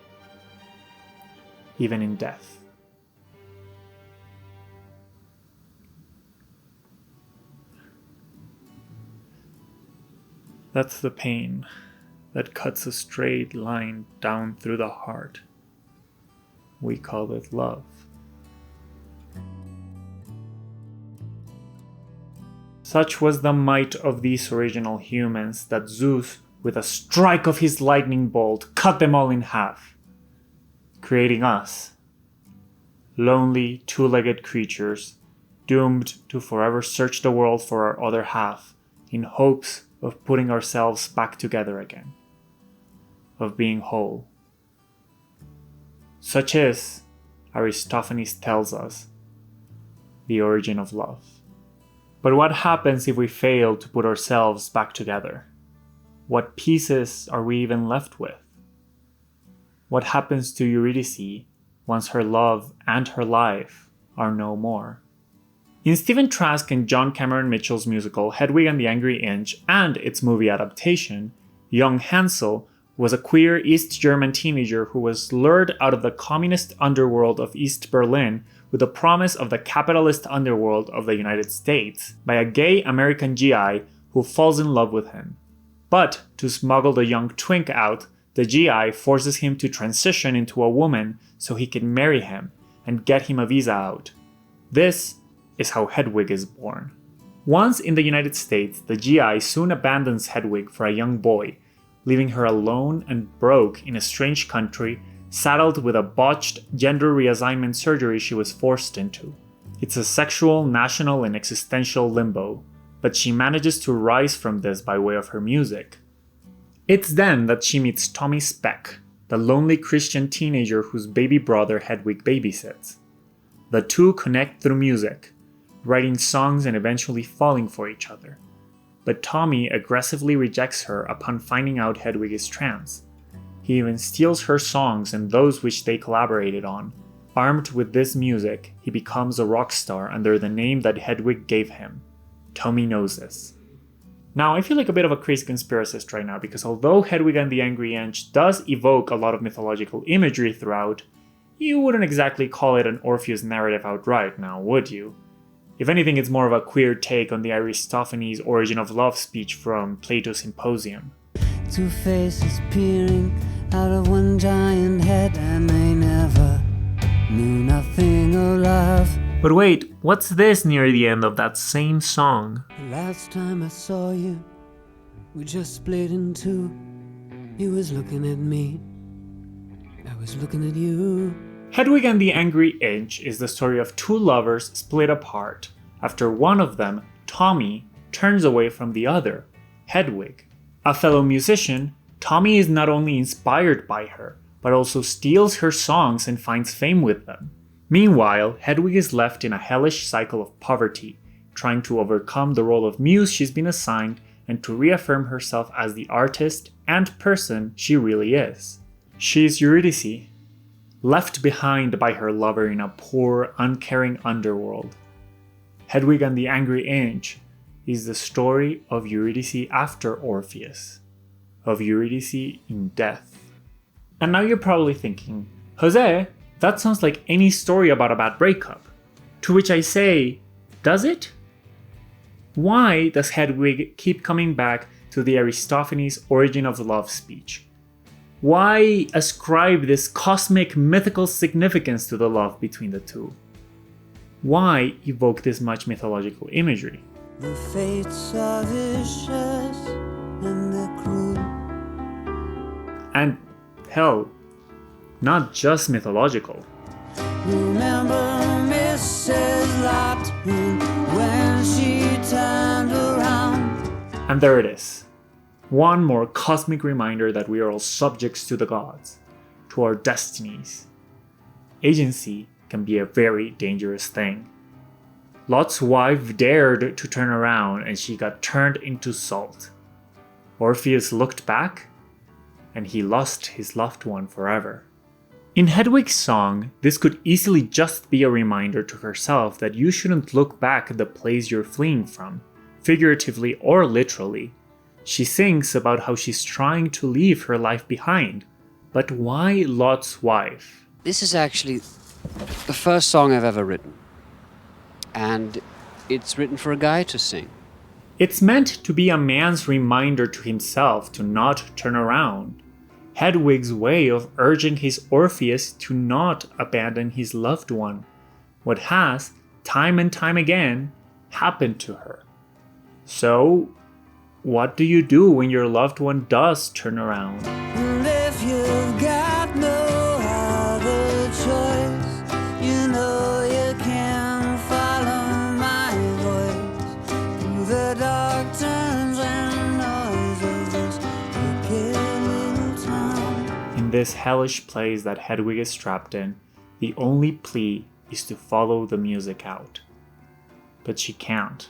even in death. That's the pain that cuts a straight line down through the heart. We call it love. Such was the might of these original humans that Zeus, with a strike of his lightning bolt, cut them all in half, creating us, lonely two-legged creatures, doomed to forever search the world for our other half, in hopes of putting ourselves back together again, of being whole. Such is, Aristophanes tells us, the origin of love. But what happens if we fail to put ourselves back together? What pieces are we even left with? What happens to Eurydice once her love and her life are no more? In Stephen Trask and John Cameron Mitchell's musical Hedwig and the Angry Inch and its movie adaptation, young Hansel was a queer East German teenager who was lured out of the communist underworld of East Berlin with the promise of the capitalist underworld of the United States by a gay American GI who falls in love with him. But to smuggle the young twink out, the GI forces him to transition into a woman so he can marry him and get him a visa out. This is how Hedwig is born. Once in the United States, the GI soon abandons Hedwig for a young boy, leaving her alone and broke in a strange country, saddled with a botched gender reassignment surgery she was forced into. It's a sexual, national, and existential limbo, but she manages to rise from this by way of her music. It's then that she meets Tommy Speck, the lonely Christian teenager whose baby brother Hedwig babysits. The two connect through music, writing songs and eventually falling for each other. But Tommy aggressively rejects her upon finding out Hedwig is trans. He even steals her songs and those which they collaborated on. Armed with this music, he becomes a rock star under the name that Hedwig gave him. Tommy knows this. Now, I feel like a bit of a crazy conspiracist right now, because although Hedwig and the Angry Inch does evoke a lot of mythological imagery throughout, you wouldn't exactly call it an Orpheus narrative outright now, would you? If anything, it's more of a queer take on the Aristophanes origin of love speech from Plato's Symposium. Two faces peering out of one giant head, and they never knew nothing of love. But wait, what's this near the end of that same song? The last time I saw you, we just split in two. You was looking at me, I was looking at you. Hedwig and the Angry Inch is the story of two lovers split apart after one of them, Tommy, turns away from the other, Hedwig. A fellow musician, Tommy is not only inspired by her, but also steals her songs and finds fame with them. Meanwhile, Hedwig is left in a hellish cycle of poverty, trying to overcome the role of muse she's been assigned and to reaffirm herself as the artist and person she really is. She is Eurydice, left behind by her lover in a poor, uncaring underworld. Hedwig and the Angry Inch is the story of Eurydice after Orpheus, of Eurydice in death. And now you're probably thinking, Jose, that sounds like any story about a bad breakup. To which I say, does it? Why does Hedwig keep coming back to the Aristophanes origin of love speech? Why ascribe this cosmic mythical significance to the love between the two? Why evoke this much mythological imagery? The fates are vicious and they're cruel. And hell, not just mythological. Remember Mrs. Lopton when she turned around. And there it is. One more cosmic reminder that we are all subjects to the gods, to our destinies. Agency can be a very dangerous thing. Lot's wife dared to turn around and she got turned into salt. Orpheus looked back and he lost his loved one forever. In Hedwig's song, this could easily just be a reminder to herself that you shouldn't look back at the place you're fleeing from, figuratively or literally. She sings about how she's trying to leave her life behind. But why Lot's wife? This is actually the first song I've ever written. And it's written for a guy to sing. It's meant to be a man's reminder to himself to not turn around. Hedwig's way of urging his Orpheus to not abandon his loved one, what has, time and time again, happened to her. So, what do you do when your loved one does turn around? And if you've got no other choice, you know you can follow my voice through the dark turns and noises of this wicked little town. In this hellish place that Hedwig is trapped in, the only plea is to follow the music out. But she can't.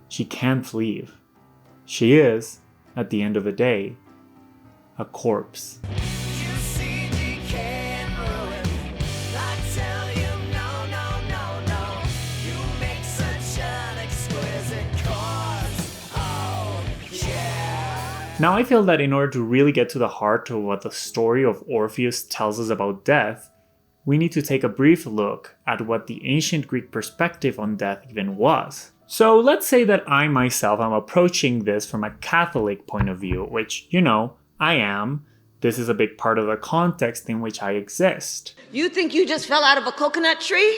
She can't leave. She is, at the end of the day, a corpse. Now I feel that in order to really get to the heart of what the story of Orpheus tells us about death, we need to take a brief look at what the ancient Greek perspective on death even was. So let's say that I myself am approaching this from a Catholic point of view, which, you know, I am. This is a big part of the context in which I exist. You think you just fell out of a coconut tree?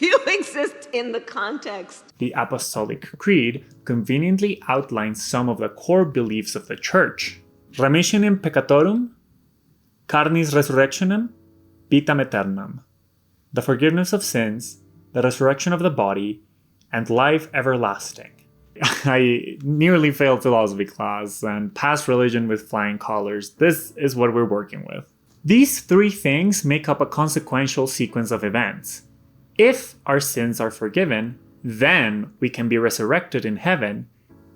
You exist in the context. The Apostolic Creed conveniently outlines some of the core beliefs of the Church. Remissionem peccatorum, carnis resurrectionem, vitam aeternam. The forgiveness of sins, the resurrection of the body, and life everlasting. I nearly failed philosophy class and passed religion with flying colors. This is what we're working with. These three things make up a consequential sequence of events. If our sins are forgiven, then we can be resurrected in heaven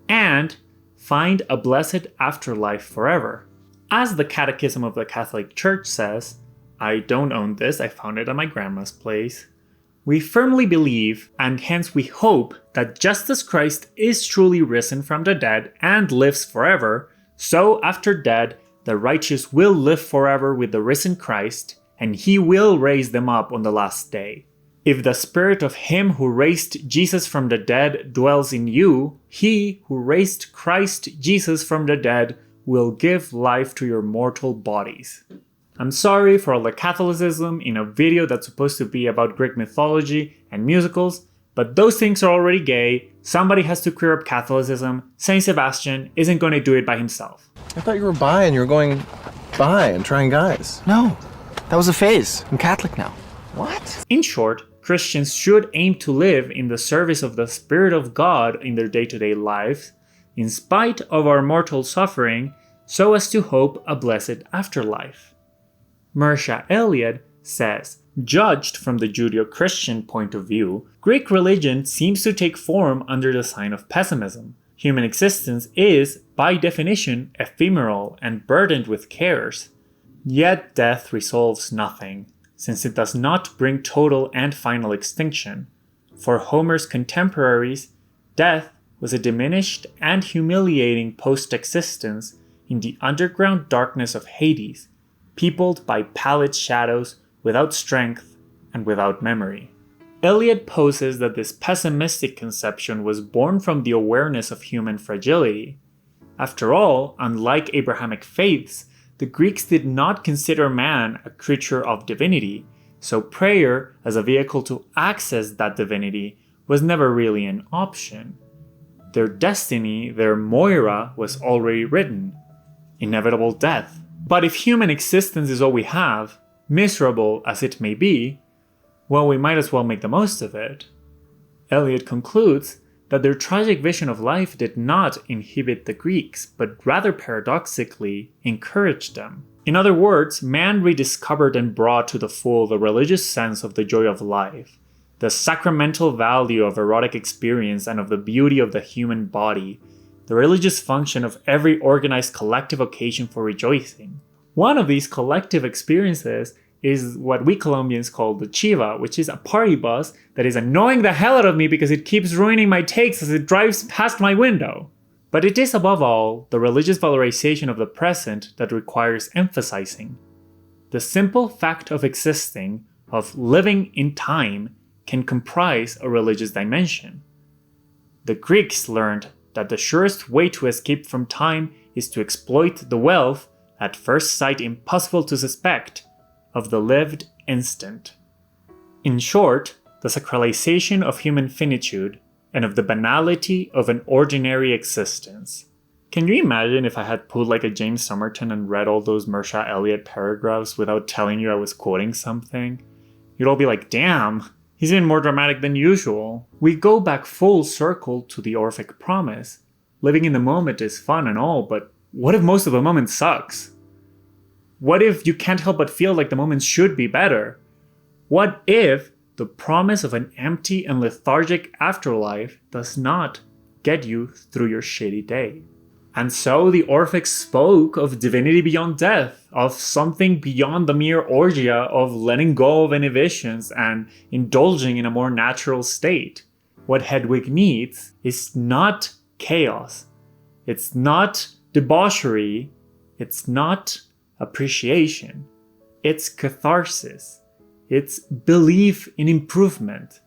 and find a blessed afterlife forever. As the Catechism of the Catholic Church says, I don't own this, I found it at my grandma's place. We firmly believe, and hence we hope, that just as Christ is truly risen from the dead and lives forever, so after death, the righteous will live forever with the risen Christ, and he will raise them up on the last day. If the spirit of him who raised Jesus from the dead dwells in you, he who raised Christ Jesus from the dead will give life to your mortal bodies. I'm sorry for all the Catholicism in a video that's supposed to be about Greek mythology and musicals, but those things are already gay. Somebody has to clear up Catholicism. Saint Sebastian isn't going to do it by himself. I thought you were bi and you were going bi and trying guys. No, that was a phase. I'm Catholic now. What? In short, Christians should aim to live in the service of the Spirit of God in their day-to-day lives, in spite of our mortal suffering, so as to hope a blessed afterlife. Mircea Eliade says Judged from the Judeo-Christian point of view, Greek religion seems to take form under the sign of pessimism. Human existence is, by definition, ephemeral and burdened with cares. Yet death resolves nothing, since it does not bring total and final extinction. For Homer's contemporaries, death was a diminished and humiliating post-existence in the underground darkness of Hades, peopled by pallid shadows without strength and without memory. Eliade poses that this pessimistic conception was born from the awareness of human fragility. After all, unlike Abrahamic faiths, the Greeks did not consider man a creature of divinity, so prayer as a vehicle to access that divinity was never really an option. Their destiny, their Moira, was already written: inevitable death. But if human existence is all we have, miserable as it may be, well, we might as well make the most of it. Eliade concludes that their tragic vision of life did not inhibit the Greeks, but rather paradoxically encouraged them. In other words, man rediscovered and brought to the full the religious sense of the joy of life, the sacramental value of erotic experience and of the beauty of the human body, the religious function of every organized collective occasion for rejoicing. One of these collective experiences is what we Colombians call the chiva, which is a party bus that is annoying the hell out of me because it keeps ruining my takes as it drives past my window. But it is above all the religious valorization of the present that requires emphasizing. The simple fact of existing, of living in time, can comprise a religious dimension. The Greeks learned that the surest way to escape from time is to exploit the wealth, at first sight impossible to suspect, of the lived instant. In short, the sacralization of human finitude and of the banality of an ordinary existence. Can you imagine if I had pulled like a James Somerton and read all those Mircea Eliade paragraphs without telling you I was quoting something? You'd all be like, damn, he's even more dramatic than usual. We go back full circle to the Orphic promise. Living in the moment is fun and all, but what if most of the moment sucks? What if you can't help but feel like the moment should be better? What if the promise of an empty and lethargic afterlife does not get you through your shitty day? And so the Orphics spoke of divinity beyond death, of something beyond the mere orgia of letting go of inhibitions and indulging in a more natural state. What Hedwig needs is not chaos. It's not debauchery. It's not appreciation. It's catharsis. It's belief in improvement.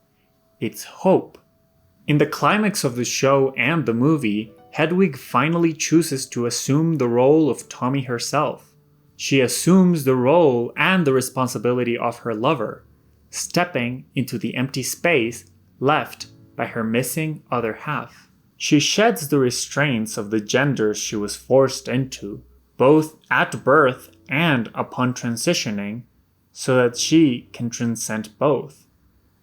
It's hope. In the climax of the show and the movie, Hedwig finally chooses to assume the role of Tommy herself. She assumes the role and the responsibility of her lover, stepping into the empty space left by her missing other half. She sheds the restraints of the genders she was forced into, both at birth and upon transitioning, so that she can transcend both.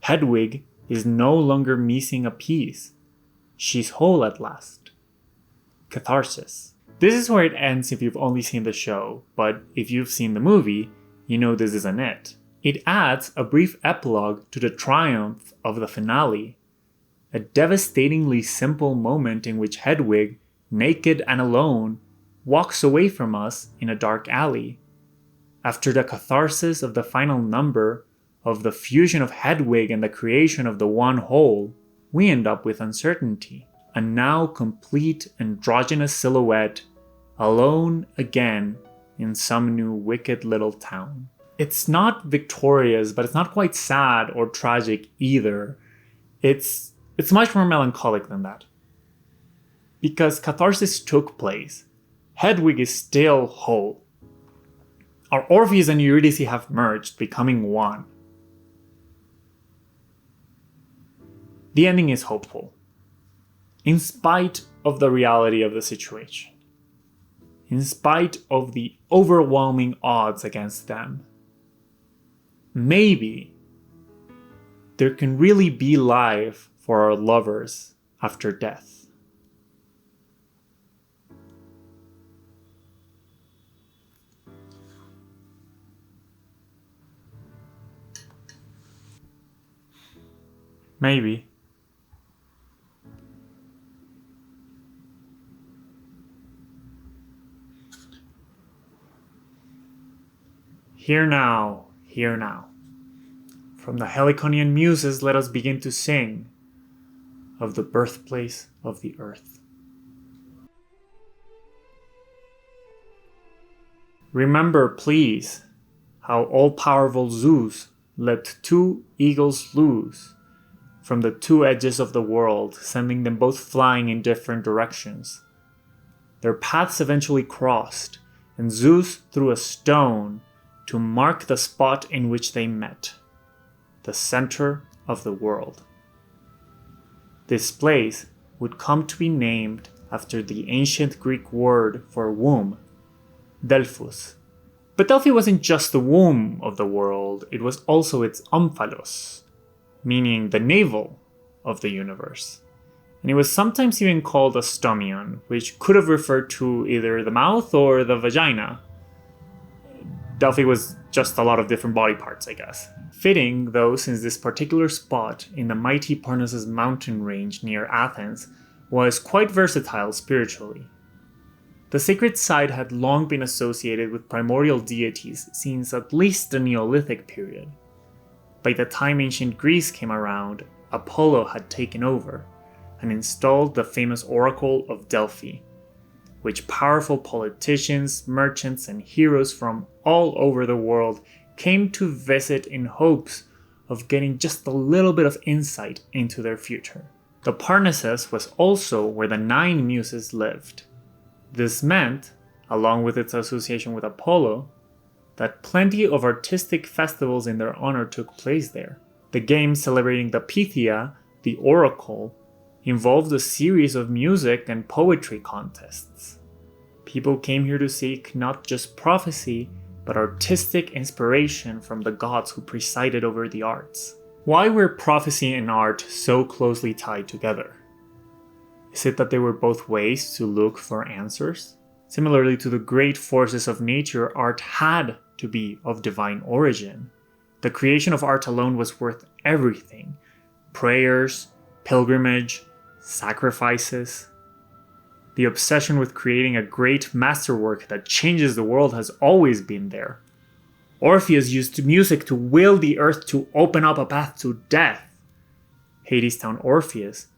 Hedwig is no longer missing a piece. She's whole at last. Catharsis. This is where it ends if you've only seen the show, but if you've seen the movie, you know this isn't it. It adds a brief epilogue to the triumph of the finale, a devastatingly simple moment in which Hedwig, naked and alone, walks away from us in a dark alley. After the catharsis of the final number, of the fusion of Hedwig and the creation of the one whole, we end up with uncertainty. A now complete androgynous silhouette, alone again in some new wicked little town. It's not victorious, but it's not quite sad or tragic either. It's much more melancholic than that. Because catharsis took place. Hedwig is still whole. Our Orpheus and Eurydice have merged, becoming one. The ending is hopeful, in spite of the reality of the situation, in spite of the overwhelming odds against them. Maybe there can really be life for our lovers after death. Maybe. Hear now, hear now. From the Heliconian muses let us begin to sing of the birthplace of the earth. Remember, please, how all-powerful Zeus let two eagles loose from the two edges of the world, sending them both flying in different directions. Their paths eventually crossed, and Zeus threw a stone to mark the spot in which they met, the center of the world. This place would come to be named after the ancient Greek word for womb, Delphus. But Delphi wasn't just the womb of the world, it was also its omphalos, meaning the navel of the universe. And it was sometimes even called a stomion, which could have referred to either the mouth or the vagina. Delphi was just a lot of different body parts, I guess. Fitting, though, since this particular spot in the mighty Parnassus mountain range near Athens was quite versatile spiritually. The sacred site had long been associated with primordial deities since at least the Neolithic period. By the time ancient Greece came around, Apollo had taken over and installed the famous Oracle of Delphi, which powerful politicians, merchants, and heroes from all over the world came to visit in hopes of getting just a little bit of insight into their future. The Parnassus was also where the 9 muses lived. This meant, along with its association with Apollo, that plenty of artistic festivals in their honor took place there. The games celebrating the Pythia, the Oracle, involved a series of music and poetry contests. People came here to seek not just prophecy, but artistic inspiration from the gods who presided over the arts. Why were prophecy and art so closely tied together? Is it that they were both ways to look for answers? Similarly to the great forces of nature, art had to be of divine origin. The creation of art alone was worth everything. Prayers, pilgrimage, sacrifices. The obsession with creating a great masterwork that changes the world has always been there. Orpheus used music to will the earth to open up a path to death. Hadestown Orpheus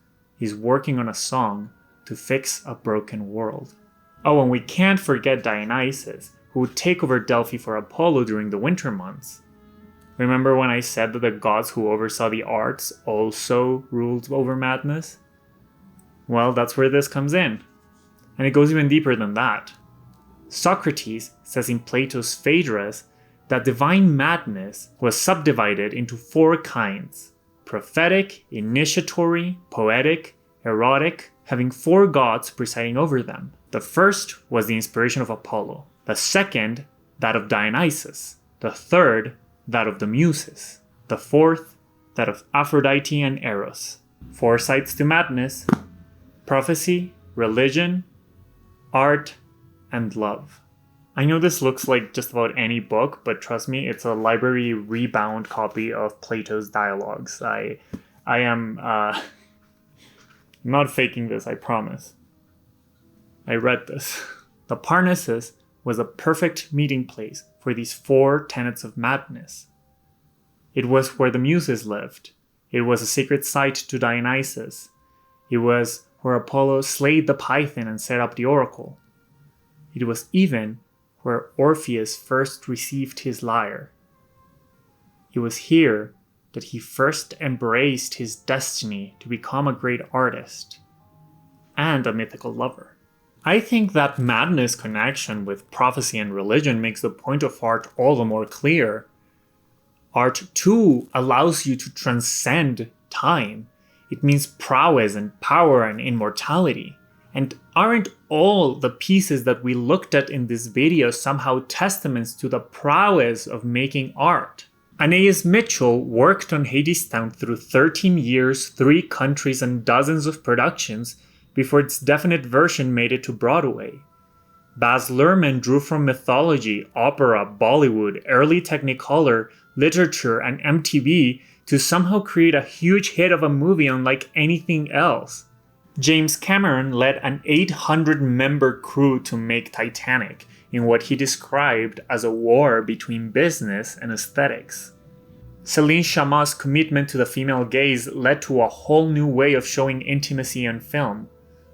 is working on a song to fix a broken world. Oh, and we can't forget Dionysus, who would take over Delphi for Apollo during the winter months. Remember when I said that the gods who oversaw the arts also ruled over madness? Well, that's where this comes in. And it goes even deeper than that. Socrates says in Plato's Phaedras that divine madness was subdivided into 4 kinds: prophetic, initiatory, poetic, erotic, having 4 gods presiding over them. The first was the inspiration of Apollo, the second, that of Dionysus, the third, that of the Muses, the fourth, that of Aphrodite and Eros. 4 sides to madness: prophecy, religion, art, and love. I know this looks like just about any book, but trust me, it's a library rebound copy of Plato's dialogues. I am not faking this, I promise. I read this. The Parnassus was a perfect meeting place for these 4 tenets of madness. It was where the Muses lived. It was a sacred site to Dionysus. It was where Apollo slayed the Python and set up the oracle. It was even where Orpheus first received his lyre. It was here that he first embraced his destiny to become a great artist and a mythical lover. I think that madness connection with prophecy and religion makes the point of art all the more clear. Art, too, allows you to transcend time. It means prowess and power and immortality. And aren't all the pieces that we looked at in this video somehow testaments to the prowess of making art? Anais Mitchell worked on Hadestown through 13 years, 3 countries, and dozens of productions before its definite version made it to Broadway. Baz Luhrmann drew from mythology, opera, Bollywood, early Technicolor, literature, and MTV to somehow create a huge hit of a movie unlike anything else. James Cameron led an 800-member crew to make Titanic in what he described as a war between business and aesthetics. Celine Sciamma's commitment to the female gaze led to a whole new way of showing intimacy on film,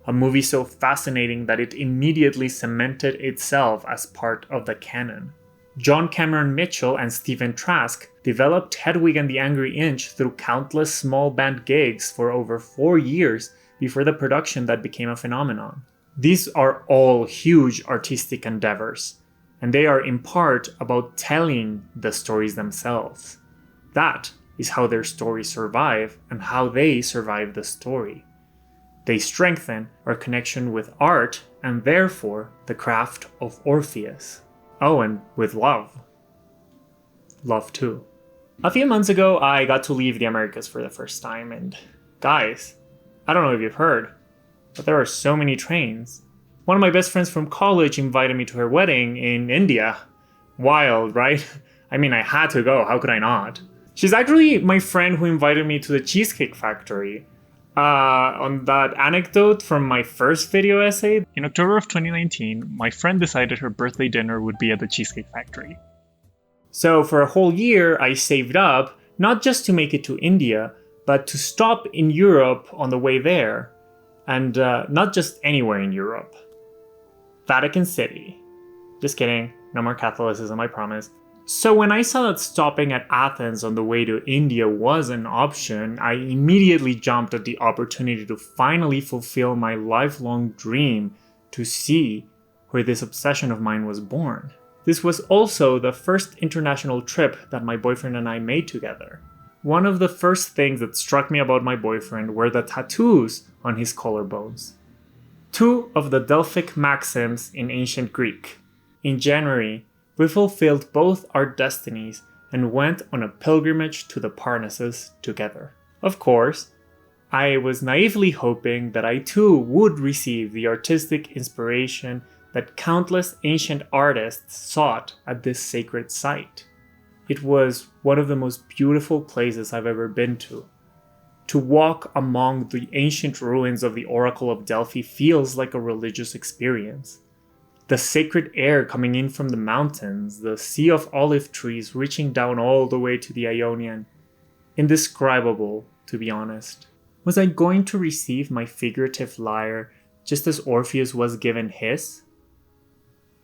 a movie so fascinating that it immediately cemented itself as part of the canon. John Cameron Mitchell and Stephen Trask developed Hedwig and the Angry Inch through countless small band gigs for over 4 years before the production that became a phenomenon. These are all huge artistic endeavors, and they are in part about telling the stories themselves. That is how their stories survive and how they survive the story. They strengthen our connection with art and therefore the craft of Orpheus. Oh, and with love. Love too. A few months ago, I got to leave the Americas for the first time, and guys, I don't know if you've heard, but there are so many trains. One of my best friends from college invited me to her wedding in India. Wild, right? I mean, I had to go, how could I not? She's actually my friend who invited me to the Cheesecake Factory. On that anecdote from my first video essay, in October of 2019, my friend decided her birthday dinner would be at the Cheesecake Factory. So for a whole year, I saved up, not just to make it to India, but to stop in Europe on the way there. And not just anywhere in Europe. Vatican City. Just kidding, no more Catholicism, I promise. So when I saw that stopping at Athens on the way to India was an option, I immediately jumped at the opportunity to finally fulfill my lifelong dream to see where this obsession of mine was born. This was also the first international trip that my boyfriend and I made together. One of the first things that struck me about my boyfriend were the tattoos on his collarbones. 2 of the Delphic maxims in ancient Greek. In January, we fulfilled both our destinies and went on a pilgrimage to the Parnassus together. Of course, I was naively hoping that I too would receive the artistic inspiration that countless ancient artists sought at this sacred site. It was one of the most beautiful places I've ever been to. To walk among the ancient ruins of the Oracle of Delphi feels like a religious experience. The sacred air coming in from the mountains, the sea of olive trees reaching down all the way to the Ionian. Indescribable, to be honest. Was I going to receive my figurative lyre just as Orpheus was given his?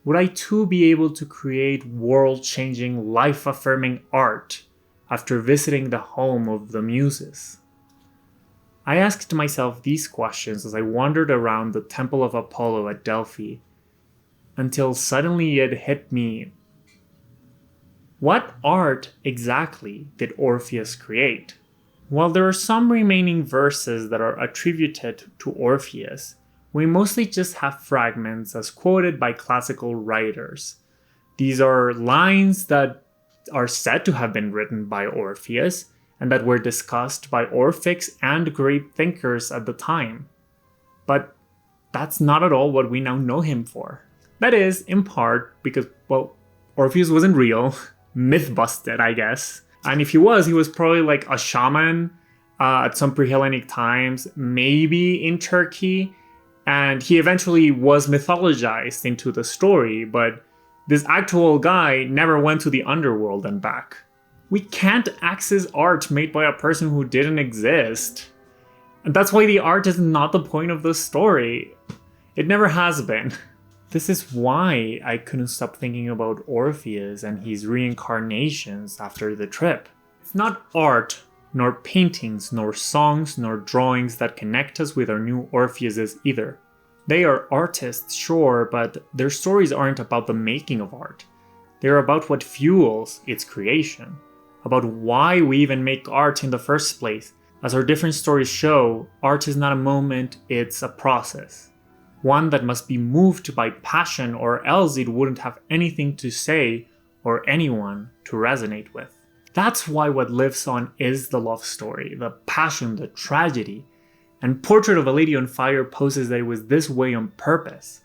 Would I too be able to create world-changing, life-affirming art after visiting the home of the Muses? I asked myself these questions as I wandered around the Temple of Apollo at Delphi, until suddenly it hit me. What art exactly did Orpheus create? While there are some remaining verses that are attributed to Orpheus, we mostly just have fragments as quoted by classical writers. These are lines that are said to have been written by Orpheus and that were discussed by Orphics and great thinkers at the time. But that's not at all what we now know him for. That is, in part, because, well, Orpheus wasn't real. Myth busted, I guess. And if he was probably like a shaman at some pre-Hellenic times, maybe in Turkey. And he eventually was mythologized into the story, but this actual guy never went to the underworld and back. We can't access art made by a person who didn't exist. And that's why the art is not the point of the story. It never has been. This is why I couldn't stop thinking about Orpheus and his reincarnations after the trip. It's not art, nor paintings, nor songs, nor drawings that connect us with our new Orpheuses either. They are artists, sure, but their stories aren't about the making of art. They're about what fuels its creation, about why we even make art in the first place. As our different stories show, art is not a moment, it's a process. One that must be moved by passion, or else it wouldn't have anything to say or anyone to resonate with. That's why what lives on is the love story, the passion, the tragedy. And Portrait of a Lady on Fire poses that it was this way on purpose.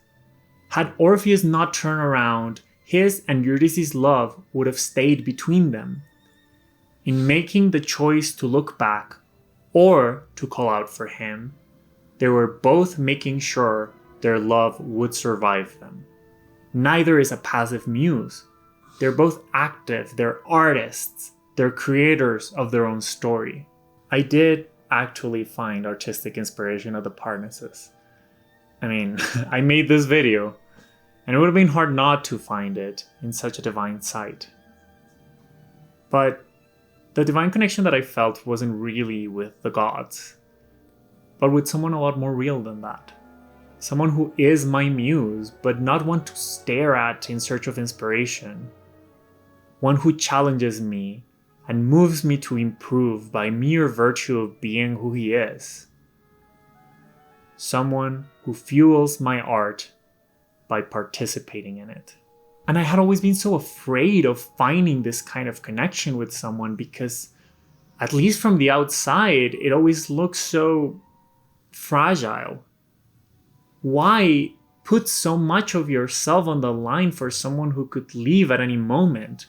Had Orpheus not turned around, his and Eurydice's love would have stayed between them. In making the choice to look back or to call out for him, they were both making sure their love would survive them. Neither is a passive muse. They're both active, they're artists, they're creators of their own story. I did actually find artistic inspiration of the Parnassus. I mean, I made this video, and it would have been hard not to find it in such a divine sight. But the divine connection that I felt wasn't really with the gods, but with someone a lot more real than that. Someone who is my muse, but not one to stare at in search of inspiration. One who challenges me and moves me to improve by mere virtue of being who he is. Someone who fuels my art by participating in it. And I had always been so afraid of finding this kind of connection with someone because, at least from the outside, it always looks so fragile. Why put so much of yourself on the line for someone who could leave at any moment?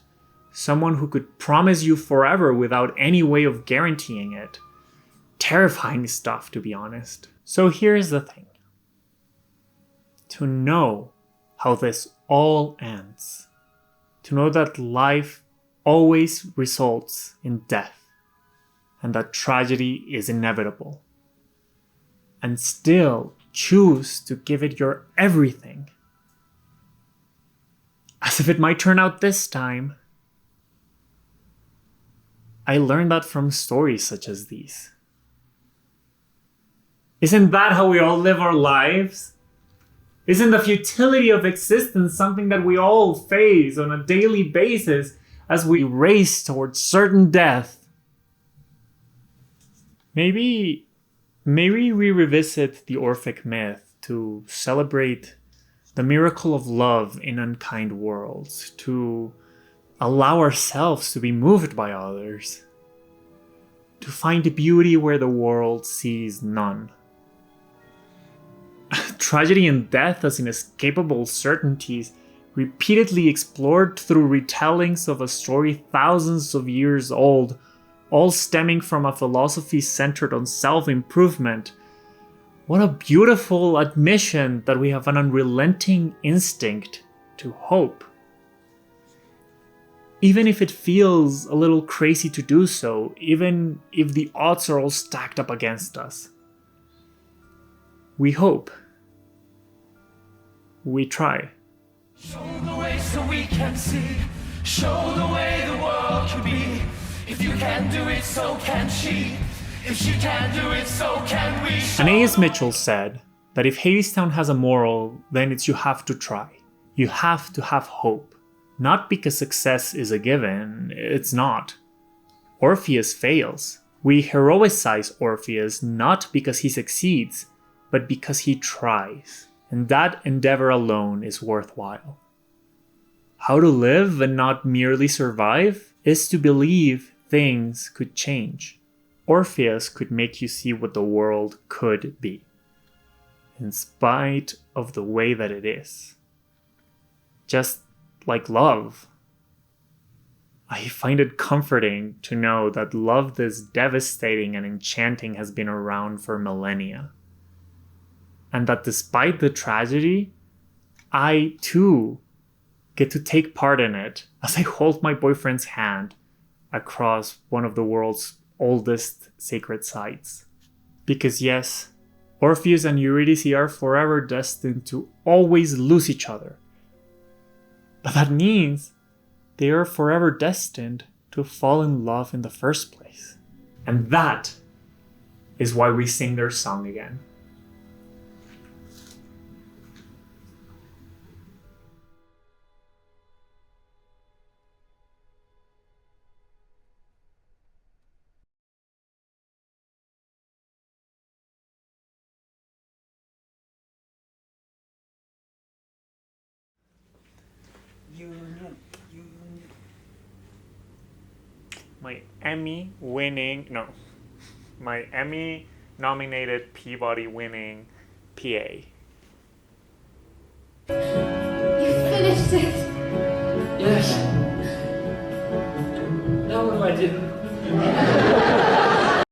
Someone who could promise you forever without any way of guaranteeing it? Terrifying stuff, to be honest. So here's the thing. To know how this all ends, to know that life always results in death, and that tragedy is inevitable, and still choose to give it your everything, as if it might turn out this time. I learned that from stories such as these. Isn't that how we all live our lives? Isn't the futility of existence something that we all face on a daily basis as we race towards certain death? Maybe we revisit the Orphic myth to celebrate the miracle of love in unkind worlds, to allow ourselves to be moved by others, to find beauty where the world sees none. Tragedy and death as inescapable certainties, repeatedly explored through retellings of a story thousands of years old, all stemming from a philosophy centered on self-improvement. What a beautiful admission that we have an unrelenting instinct to hope. Even if it feels a little crazy to do so, even if the odds are all stacked up against us. We hope. We try. Show the way so we can see. Show the way the world can be. If you can do it, so can she. If she can do it, so can we. Anais Mitchell said that if Hadestown has a moral, then it's you have to try. You have to have hope. Not because success is a given, it's not. Orpheus fails. We heroicize Orpheus not because he succeeds, but because he tries. And that endeavor alone is worthwhile. How to live and not merely survive is to believe things could change. Orpheus could make you see what the world could be, in spite of the way that it is. Just like love. I find it comforting to know that love this devastating and enchanting has been around for millennia. And that despite the tragedy, I too get to take part in it as I hold my boyfriend's hand across one of the world's oldest sacred sites. Because yes, Orpheus and Eurydice are forever destined to always lose each other. But that means they are forever destined to fall in love in the first place. And that is why we sing their song again. My Emmy nominated Peabody winning PA.